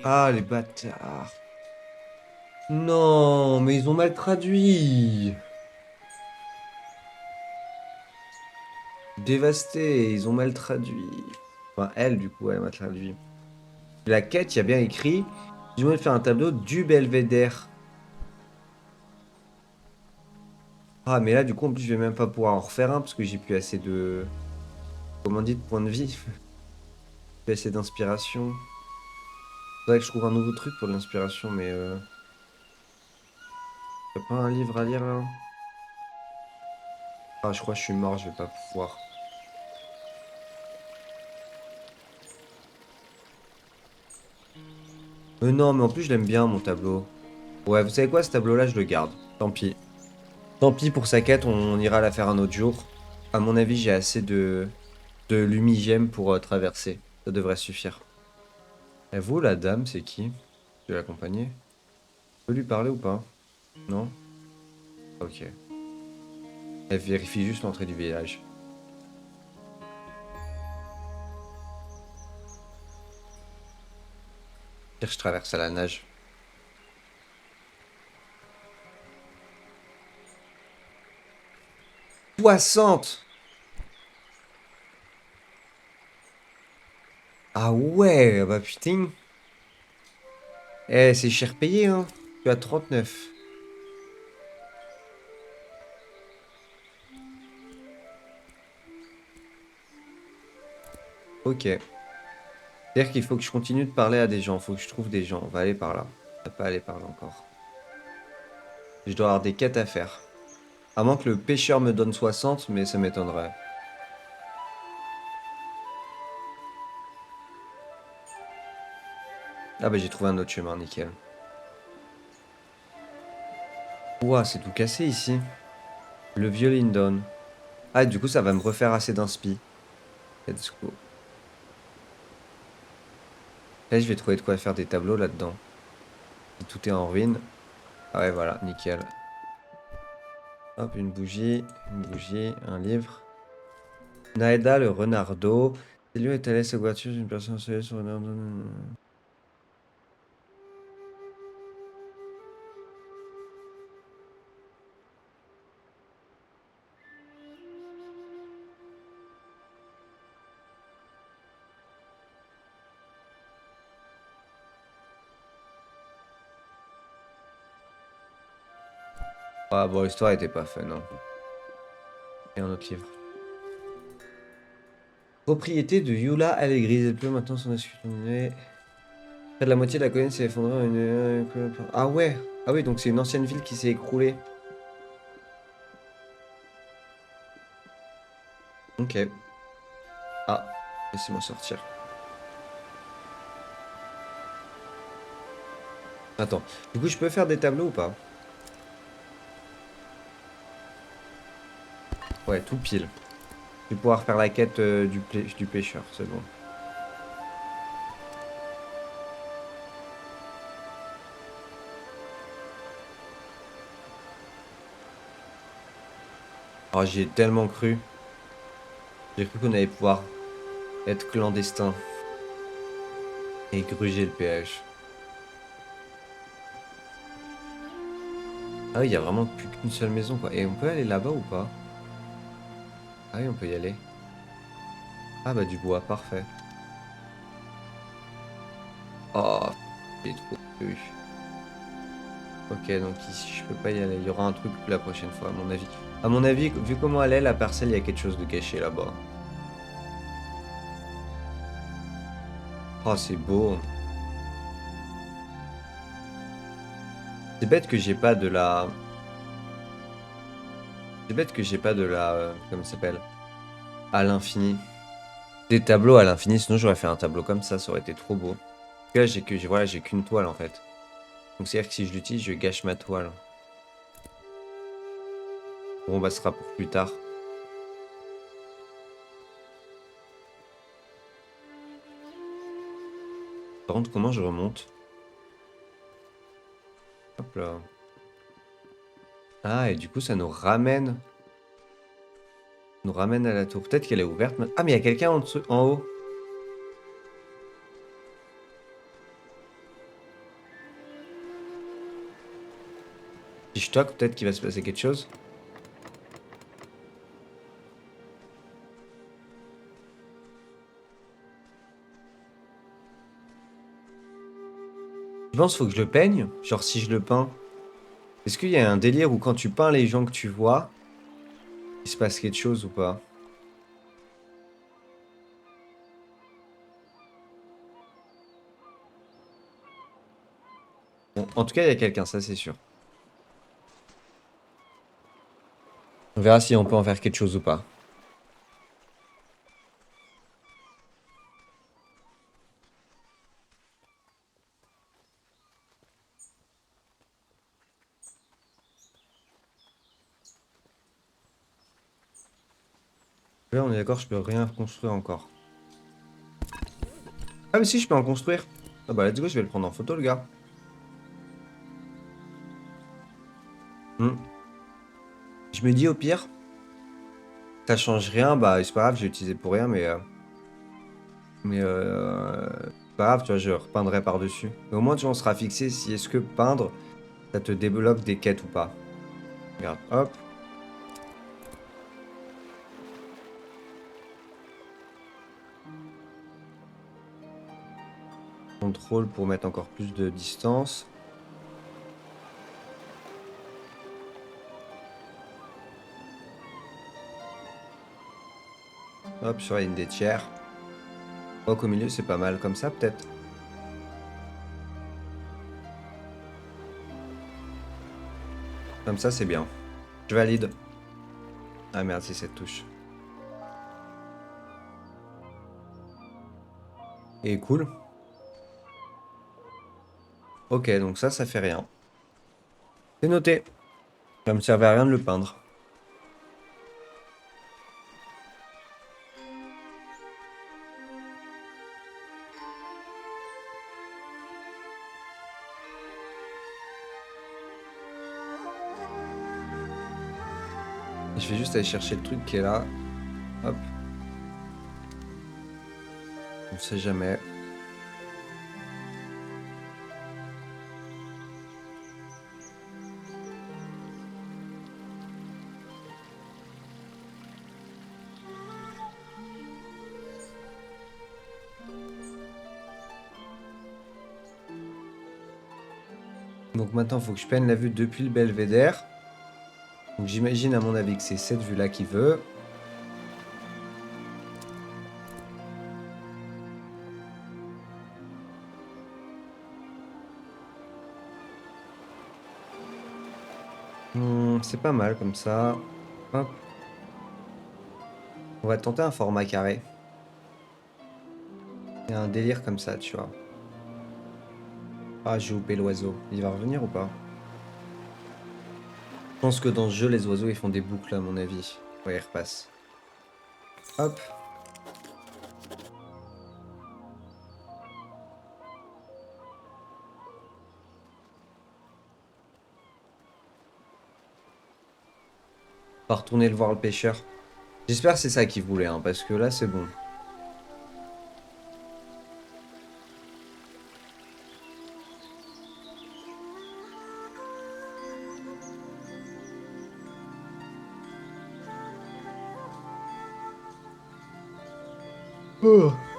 Ah, les bâtards. Non, mais ils ont mal traduit. Dévasté, ils ont mal traduit. Enfin, elle, du coup, elle m'a traduit. La quête, il y a bien écrit. Je voulais faire un tableau du belvédère. Ah, mais là, du coup, en plus, je vais même pas pouvoir en refaire un parce que j'ai plus assez de. Comment on dit, de points de vie. Plus assez d'inspiration. Faudrait que je trouve un nouveau truc pour l'inspiration, mais. T'as pas un livre à lire là? Ah, je crois que je suis mort, je vais pas pouvoir. Non, mais en plus, je l'aime bien mon tableau. Ouais, vous savez quoi, ce tableau-là, je le garde. Tant pis. Tant pis pour sa quête, on ira la faire un autre jour. À mon avis, j'ai assez de lumigène pour traverser. Ça devrait suffire. Et vous, la dame, c'est qui? Je vais l'accompagner. Je peux lui parler ou pas? Non? Ok. Elle vérifie juste l'entrée du village. Pire, je traverse à la nage. « 60 ! Ah ouais, bah putain. Eh, c'est cher payé, hein. Tu as 39. Ok. C'est-à-dire qu'il faut que je continue de parler à des gens. Il faut que je trouve des gens. On va aller par là. On va pas aller par là encore. Je dois avoir des quêtes à faire. À moins que le pêcheur me donne 60, mais ça m'étonnerait. Ah bah j'ai trouvé un autre chemin, nickel. Ouah, c'est tout cassé ici. Le vieux Lindon. Ah, du coup, ça va me refaire assez d'inspi. Let's go. Là, je vais trouver de quoi faire des tableaux là-dedans. Tout est en ruine. Ah ouais, voilà, nickel. Hop, une bougie, un livre. Naeda, le renardeau. C'est lui est allé à sa voiture, une personne seule sur un renardeau. Ah bon, l'histoire était pas fun, hein. Et un autre livre. Propriété de Yula Allegri. Elle pleut maintenant son escutonnée. Près de la moitié de la colline s'est effondrée en une... Ah ouais. Ah oui, donc c'est une ancienne ville qui s'est écroulée. Ok. Ah, laissez-moi sortir. Attends, du coup je peux faire des tableaux ou pas? Ouais, tout pile. Je vais pouvoir faire la quête du pêcheur, c'est bon. Oh, j'y ai tellement cru. J'ai cru qu'on allait pouvoir être clandestin et gruger le péage. Ah oui, il y a vraiment plus qu'une seule maison, quoi. Et on peut aller là-bas ou pas? Ah oui, on peut y aller. Ah bah du bois, parfait. Oh, j'ai trop cru. Ok, donc ici je peux pas y aller. Il y aura un truc la prochaine fois, à mon avis. À mon avis, vu comment elle est, la parcelle, il y a quelque chose de caché là-bas. Oh, c'est beau. C'est bête que j'ai pas de la... C'est bête que j'ai pas de la... comment ça s'appelle? À l'infini. Des tableaux à l'infini, sinon j'aurais fait un tableau comme ça aurait été trop beau. Là, voilà, j'ai qu'une toile en fait. Donc c'est-à-dire que si je l'utilise, je gâche ma toile. Bon, bah ce sera pour plus tard. Par contre, comment je remonte? Hop là. Ah, et du coup, ça nous ramène à la tour. Peut-être qu'elle est ouverte maintenant. Ah, mais il y a quelqu'un en dessous, en haut. Si je toque, peut-être qu'il va se passer quelque chose. Je pense qu'il faut que je le peigne. Genre, si je le peins. Est-ce qu'il y a un délire où quand tu peins les gens que tu vois, il se passe quelque chose ou pas? Bon, en tout cas, il y a quelqu'un, ça c'est sûr. On verra si on peut en faire quelque chose ou pas. Là, on est d'accord, je peux rien construire encore. Ah, mais si, je peux en construire. Ah bah, let's go, je vais le prendre en photo, le gars. Je me dis, au pire, ça change rien. Bah, c'est pas grave, j'ai utilisé pour rien, c'est pas grave, tu vois, je repeindrai par-dessus. Mais au moins, tu vois, on sera fixé si est-ce que peindre, ça te débloque des quêtes ou pas. Regarde, hop. Contrôle pour mettre encore plus de distance. Hop, sur la ligne des tiers. Roc au milieu, c'est pas mal. Comme ça, peut-être. Comme ça, c'est bien. Je valide. Ah merde, c'est cette touche. Et cool. Ok, donc ça fait rien. C'est noté. Ça me servait à rien de le peindre. Je vais juste aller chercher le truc qui est là. Hop. On sait jamais. Donc maintenant, il faut que je peigne la vue depuis le belvédère. Donc j'imagine à mon avis que c'est cette vue-là qu'il veut. C'est pas mal comme ça. Hop. On va tenter un format carré. Il y a un délire comme ça, tu vois. Ah, j'ai loupé l'oiseau. Il va revenir ou pas? Je pense que dans ce jeu, les oiseaux, ils font des boucles, à mon avis. Ouais, ils repassent. Hop. On va retourner le voir, le pêcheur. J'espère que c'est ça qu'il voulait, hein, parce que là, c'est bon.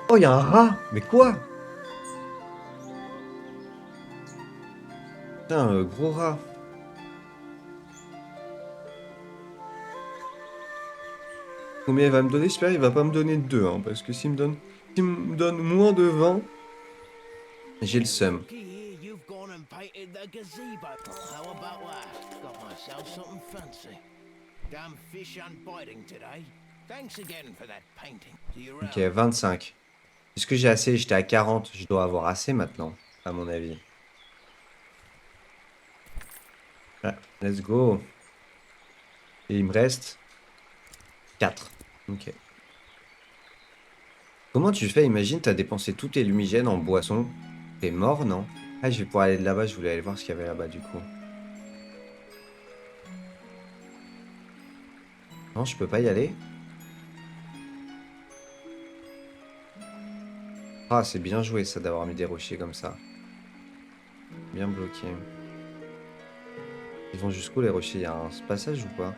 Oh, il y a un rat! Mais quoi? Putain, gros rat. Combien il va me donner? J'espère qu'il va pas me donner 2, hein, parce que s'il me donne moins de 20, j'ai le seum. Ok, 25. Est-ce que j'ai assez? J'étais à 40. Je dois avoir assez maintenant, à mon avis. Ah, let's go. Et il me reste 4. Ok. Comment tu fais? Imagine, t'as dépensé tous tes lumigènes en boisson. T'es mort, non? Ah, je vais pouvoir aller de là-bas. Je voulais aller voir ce qu'il y avait là-bas, du coup. Non, je peux pas y aller. Ah, c'est bien joué, ça, d'avoir mis des rochers comme ça. Bien bloqué. Ils vont jusqu'où, les rochers? Il y a un passage ou pas?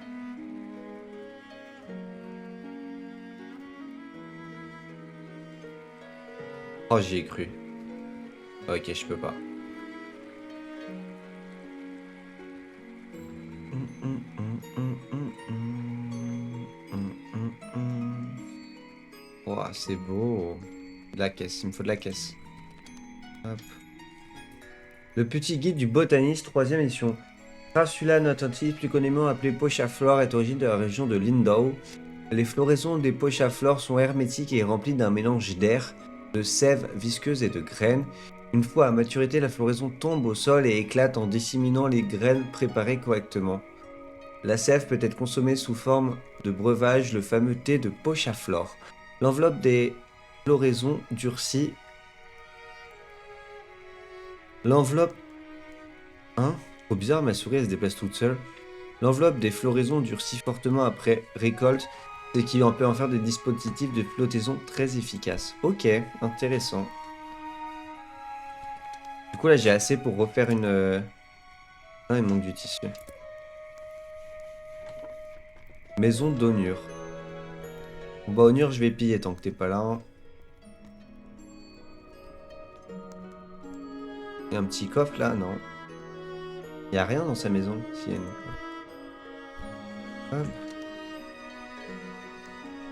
Oh, j'y ai cru. Ok, je peux pas. Oh, c'est beau. De la caisse, il me faut de la caisse. Hop. Le petit guide du botaniste, 3e édition. Crassula notentis, plus communément appelé pochaflore, est originaire de la région de Lindau. Les floraisons des pochaflores sont hermétiques et remplies d'un mélange d'air, de sève visqueuse et de graines. Une fois à maturité, la floraison tombe au sol et éclate en disséminant les graines préparées correctement. La sève peut être consommée sous forme de breuvage, le fameux thé de pochaflore. L'enveloppe des floraisons durcit. L'enveloppe... Hein? Trop bizarre, ma souris elle se déplace toute seule. L'enveloppe des floraisons durcit fortement après récolte, ce qui peut en faire des dispositifs de flottaison très efficaces. Ok, intéressant. Du coup là j'ai assez pour refaire une... Ah, il manque du tissu. Maison d'Onur. Bon bah Onur je vais piller tant que t'es pas là. Hein. Il y a un petit coffre là, non? Il y a rien dans sa maison. Si, il y a une... Hop.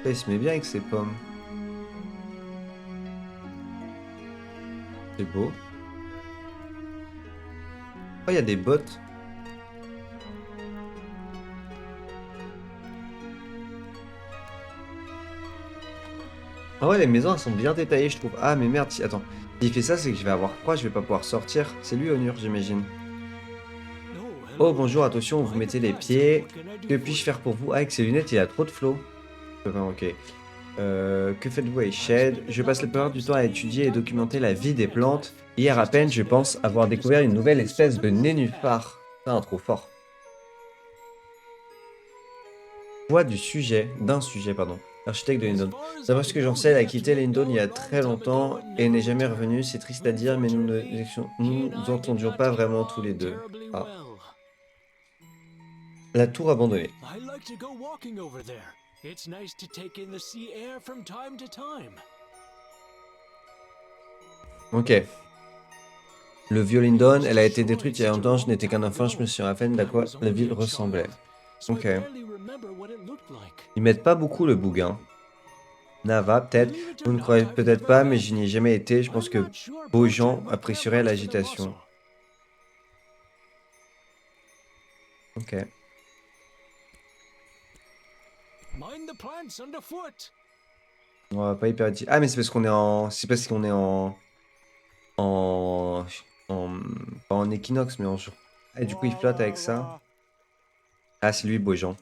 Il se met bien avec ses pommes. C'est beau. Oh, il y a des bottes. Ah ouais, les maisons, elles sont bien détaillées, je trouve. Ah, mais merde, si... attends. S'il fait ça, c'est que je vais avoir froid, je vais pas pouvoir sortir. C'est lui, Onur, j'imagine. Oh, bonjour, attention, vous mettez les pieds. Que puis-je faire pour vous? Ah, avec ses lunettes, il a trop de flow. Ok. Que faites-vous avec Shed? Je passe la plupart du temps à étudier et documenter la vie des plantes. Hier à peine, je pense avoir découvert une nouvelle espèce de nénuphar. Ah, trop fort. Voix d'un sujet, pardon. Architecte de Lindon. D'après ce que j'en sais, elle a quitté Lindon il y a très longtemps et n'est jamais revenue. C'est triste à dire, mais nous ne nous entendions pas vraiment tous les deux. Ah. La tour abandonnée. I like to go walking over there. It's nice to take in the sea air from time to time. Ok. Le vieux Lindon, elle a été détruite il y a longtemps, je n'étais qu'un enfant, je me suis à peine d'à quoi la ville ressemblait. Ok. Ils mettent pas beaucoup le bougain. Nava, peut-être. Vous ne croyez peut-être pas, mais je n'y ai jamais été. Je pense que Beaujean apprécierait l'agitation. Ok. On va pas hyper... Ah, mais c'est parce qu'on est en... C'est parce qu'on est Pas en équinoxe, mais en jour. Et du coup, il flotte avec ça. Ah, c'est lui, Beaujean.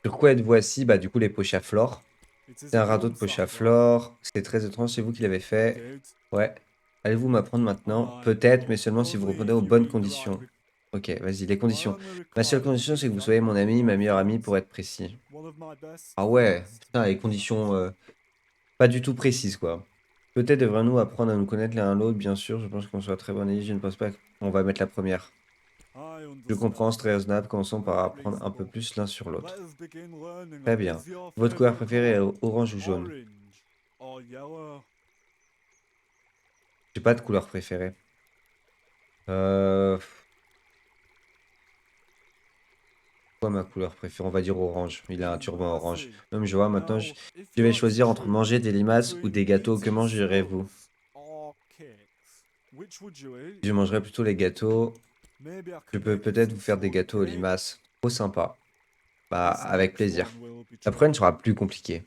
Sur quoi êtes-vous assis? Bah, du coup, les poches à flore. C'est un radeau de poche à flore. C'est très étrange, c'est vous qui l'avez fait. Ouais. Allez-vous m'apprendre maintenant? Peut-être, mais seulement si vous répondez aux bonnes conditions. Ok, vas-y, les conditions. Ma seule condition, c'est que vous soyez mon ami, ma meilleure amie, pour être précis. Ah ouais, putain, les conditions pas du tout précises, quoi. Peut-être devrions-nous apprendre à nous connaître l'un l'autre, bien sûr. Je pense qu'on soit très bon amis. Je ne pense pas qu'on va mettre la première. Je comprends, c'est très raisonnable. Commençons par apprendre un peu plus l'un sur l'autre. Très bien. Votre couleur préférée est orange ou jaune? J'ai pas de couleur préférée. Quoi ma couleur préférée? On va dire orange. Il a un turban orange. Non mais je vois, maintenant je vais choisir entre manger des limaces ou des gâteaux. Que mangerez-vous? Je mangerai plutôt les gâteaux. Je peux peut-être vous faire des gâteaux aux limaces. Trop sympa. Bah, avec plaisir. La prochaine sera plus compliquée.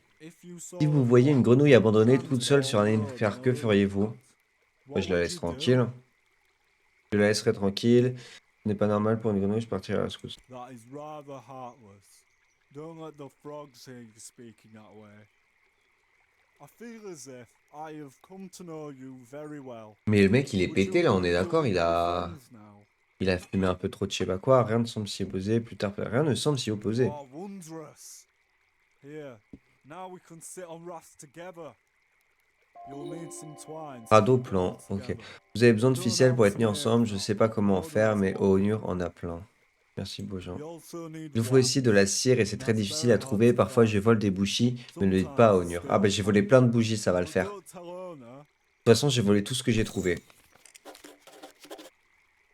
Si vous voyez une grenouille abandonnée toute seule sur un nénuphar, que feriez-vous? Bah, je la laisse tranquille. Je la laisserai tranquille. Ce n'est pas normal pour une grenouille, je partirai à la secousse. Mais le mec, il est pété là, on est d'accord, il a fumé un peu trop de je sais pas quoi, rien ne semble s'y opposer, plus tard, rien ne semble s'y opposer. Radeau plan, ok. Vous avez besoin de ficelles pour être mis ensemble, je sais pas comment en faire, mais Onur en a plein. Merci Beaujean. Il vous faut aussi de la cire et c'est très difficile à trouver, parfois je vole des bougies, mais ne le dites pas à Onur. Ah bah j'ai volé plein de bougies, ça va le faire. De toute façon, j'ai volé tout ce que j'ai trouvé.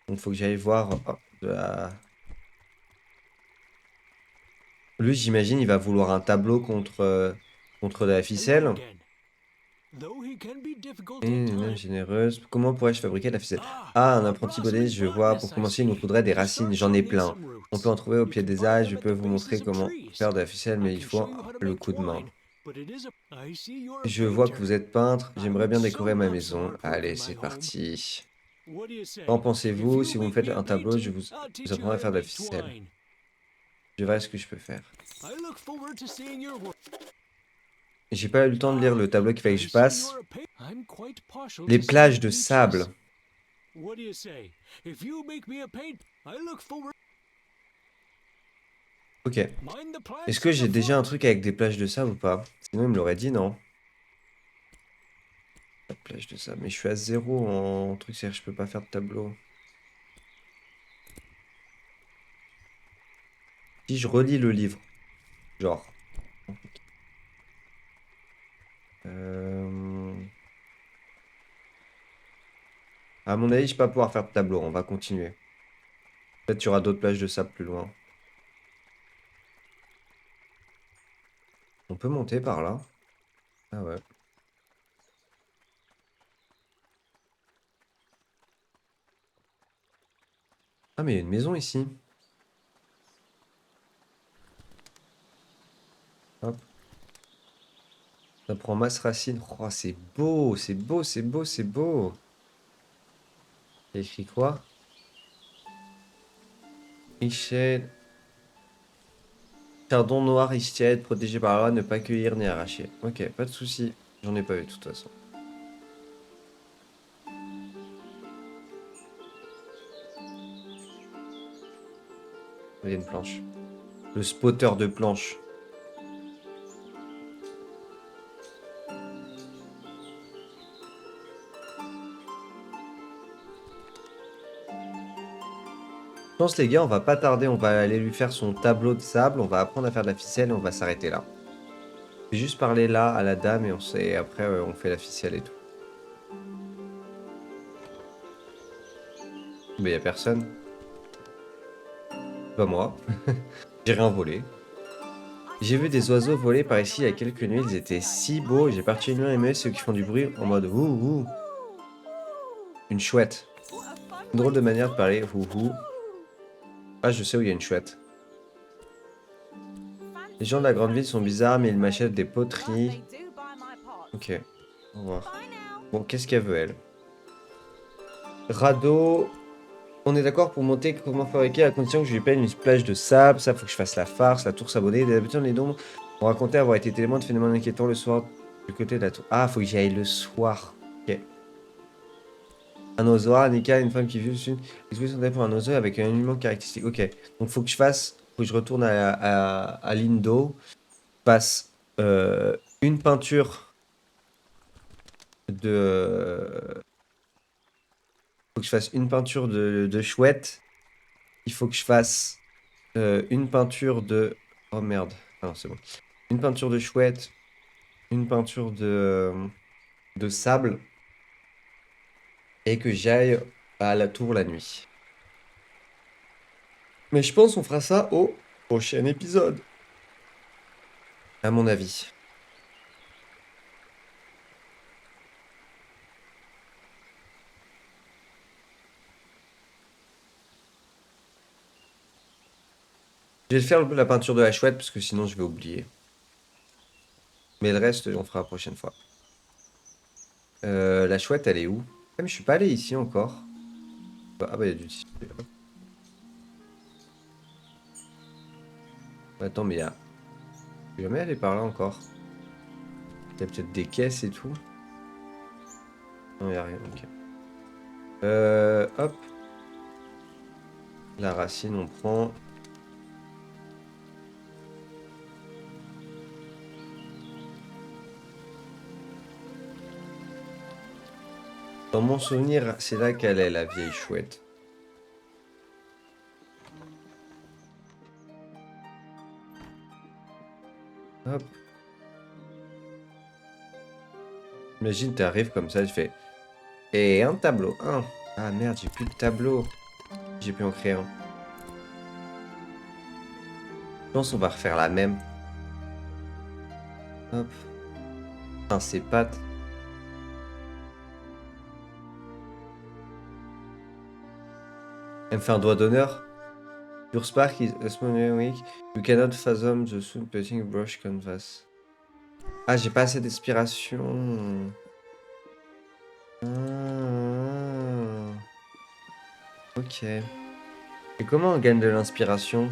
Donc faut que j'aille voir... Lui, j'imagine, il va vouloir un tableau contre de la ficelle. Une généreuse. Comment pourrais-je fabriquer de la ficelle? Ah, un apprenti bonnet, je vois. Pour commencer, il nous faudrait des racines. J'en ai plein. On peut en trouver au pied des arbres. Je peux vous montrer comment faire de la ficelle, mais il faut le coup de main. Je vois que vous êtes peintre. J'aimerais bien décorer ma maison. Allez, c'est parti. Qu'en pensez-vous? Si vous me faites un tableau, je vous apprendrai à faire de la ficelle. Je verrai ce que je peux faire. J'ai pas eu le temps de lire le tableau qu'il fallait que je passe. Les plages de sable. Ok. Est-ce que j'ai déjà un truc avec des plages de sable ou pas? Sinon, il me l'aurait dit, non? La plage de sable. Mais je suis à 0 en truc, c'est-à-dire que je peux pas faire de tableau. Si je relis le livre. Genre. À mon avis, je vais pas pouvoir faire de tableau. On va continuer. Peut-être qu'il y aura d'autres plages de sable plus loin. On peut monter par là. Ah ouais. Ah, mais il y a une maison ici. Hop. Ça prend masse racine. Oh, c'est beau, c'est beau, c'est beau, c'est beau. Il y a écrit quoi? Richette. Chardon noir, Richette, protégé par la loi, ne pas cueillir ni arracher. Ok, pas de souci. J'en ai pas eu de toute façon. Il y a une planche. Le spotter de planche. Je pense les gars, on va pas tarder, on va aller lui faire son tableau de sable, on va apprendre à faire de la ficelle et on va s'arrêter là. Je vais juste parler là à la dame et on sait, et après on fait la ficelle et tout. Mais y a personne. Pas moi. J'ai rien volé. J'ai vu des oiseaux voler par ici il y a quelques nuits, ils étaient si beaux, j'ai particulièrement aimé ceux qui font du bruit en mode ouh ouh. Une chouette. Une drôle de manière de parler, ouh ouh. Ah, je sais où il y a une chouette. Les gens de la grande ville sont bizarres, mais ils m'achètent des poteries. Ok, au revoir. Bon, qu'est-ce qu'elle veut, elle? Radeau. On est d'accord pour monter comment fabriquer à condition que je lui paye une plage de sable. Ça, faut que je fasse la farce, la tour sabonnée. Les habitants des dômes ont raconté avoir été témoins de phénomènes inquiétants le soir du côté de la tour. Ah, faut que j'y aille le soir. Ok. Un oiseau, Annika, une femme qui vit dessus. Exposition pour un oiseau avec un aliment caractéristique. Ok. Donc, faut que je fasse. Faut que je retourne à Lindo. Passe une peinture de. Faut que je fasse une peinture de chouette. Il faut que je fasse une peinture de. Oh merde. Ah non, c'est bon. Une peinture de chouette. Une peinture de sable. Et que j'aille à la tour la nuit. Mais je pense qu'on fera ça au prochain épisode. À mon avis. Je vais faire la peinture de la chouette parce que sinon je vais oublier. Mais le reste, on fera la prochaine fois. La chouette, elle est où? Ah, mais je suis pas allé ici encore. Ah bah il y a du tissu. Attends, mais il y a... Je suis jamais allé par là encore. Il y a peut-être des caisses et tout. Non, il n'y a rien, ok. Hop. La racine, on prend. Dans mon souvenir, c'est là qu'elle est, la vieille chouette. Hop. Imagine, t'arrives comme ça, tu fais... Et un tableau, un. Ah merde, j'ai plus de tableau. J'ai pu en créer un. Je pense qu'on va refaire la même. Hop. Putain, ces pattes. Elle me fait un doigt d'honneur. Your spark is a small weak. You cannot fathom the soon painting brush canvas. Ah, j'ai pas assez d'inspiration. Ah. Ok. Et comment on gagne de l'inspiration?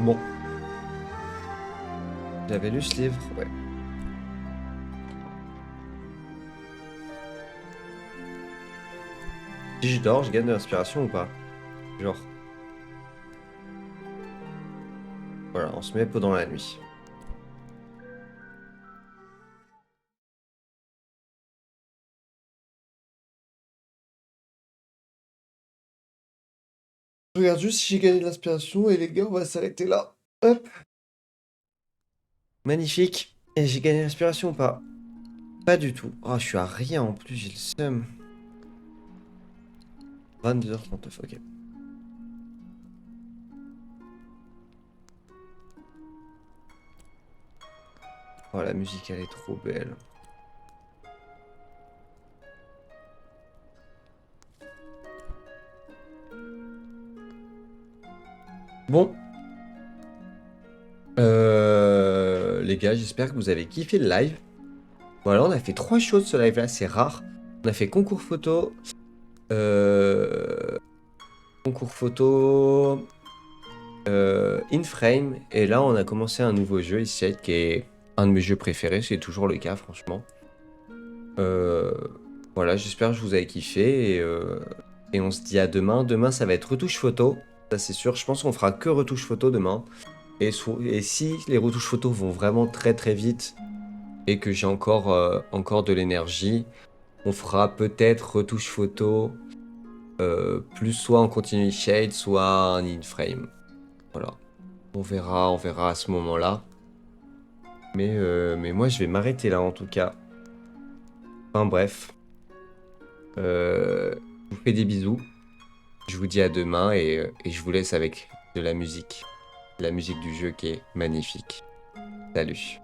Bon. J'avais lu ce livre, ouais. Si je dors, je gagne de l'inspiration ou pas? Genre. Voilà, on se met pendant la nuit. Je regarde juste si j'ai gagné de l'inspiration et les gars, on va s'arrêter là. Hop. Magnifique. Et j'ai gagné l'inspiration ou pas? Pas du tout. Oh, je suis à rien en plus, j'ai le seum. 22h39, ok. Oh, la musique, elle est trop belle. Bon. Les gars, j'espère que vous avez kiffé le live. Voilà, on a fait 3 choses ce live là, c'est rare. On a fait concours photo. Concours photo. In-frame. Et là, on a commencé un nouveau jeu ici, qui est un de mes jeux préférés. C'est toujours le cas, franchement. Voilà, j'espère que vous avez kiffé. Et on se dit à demain. Demain, ça va être retouche photo. Ça, c'est sûr. Je pense qu'on fera que retouche photo demain. Et si les retouches photos vont vraiment très très vite et que j'ai encore de l'énergie, on fera peut-être retouche photo plus soit en continue shade, soit en in-frame. Voilà. On verra à ce moment-là. Mais moi, je vais m'arrêter là en tout cas. Enfin bref. Je vous fais des bisous. Je vous dis à demain et je vous laisse avec de la musique. La musique du jeu qui est magnifique. Salut.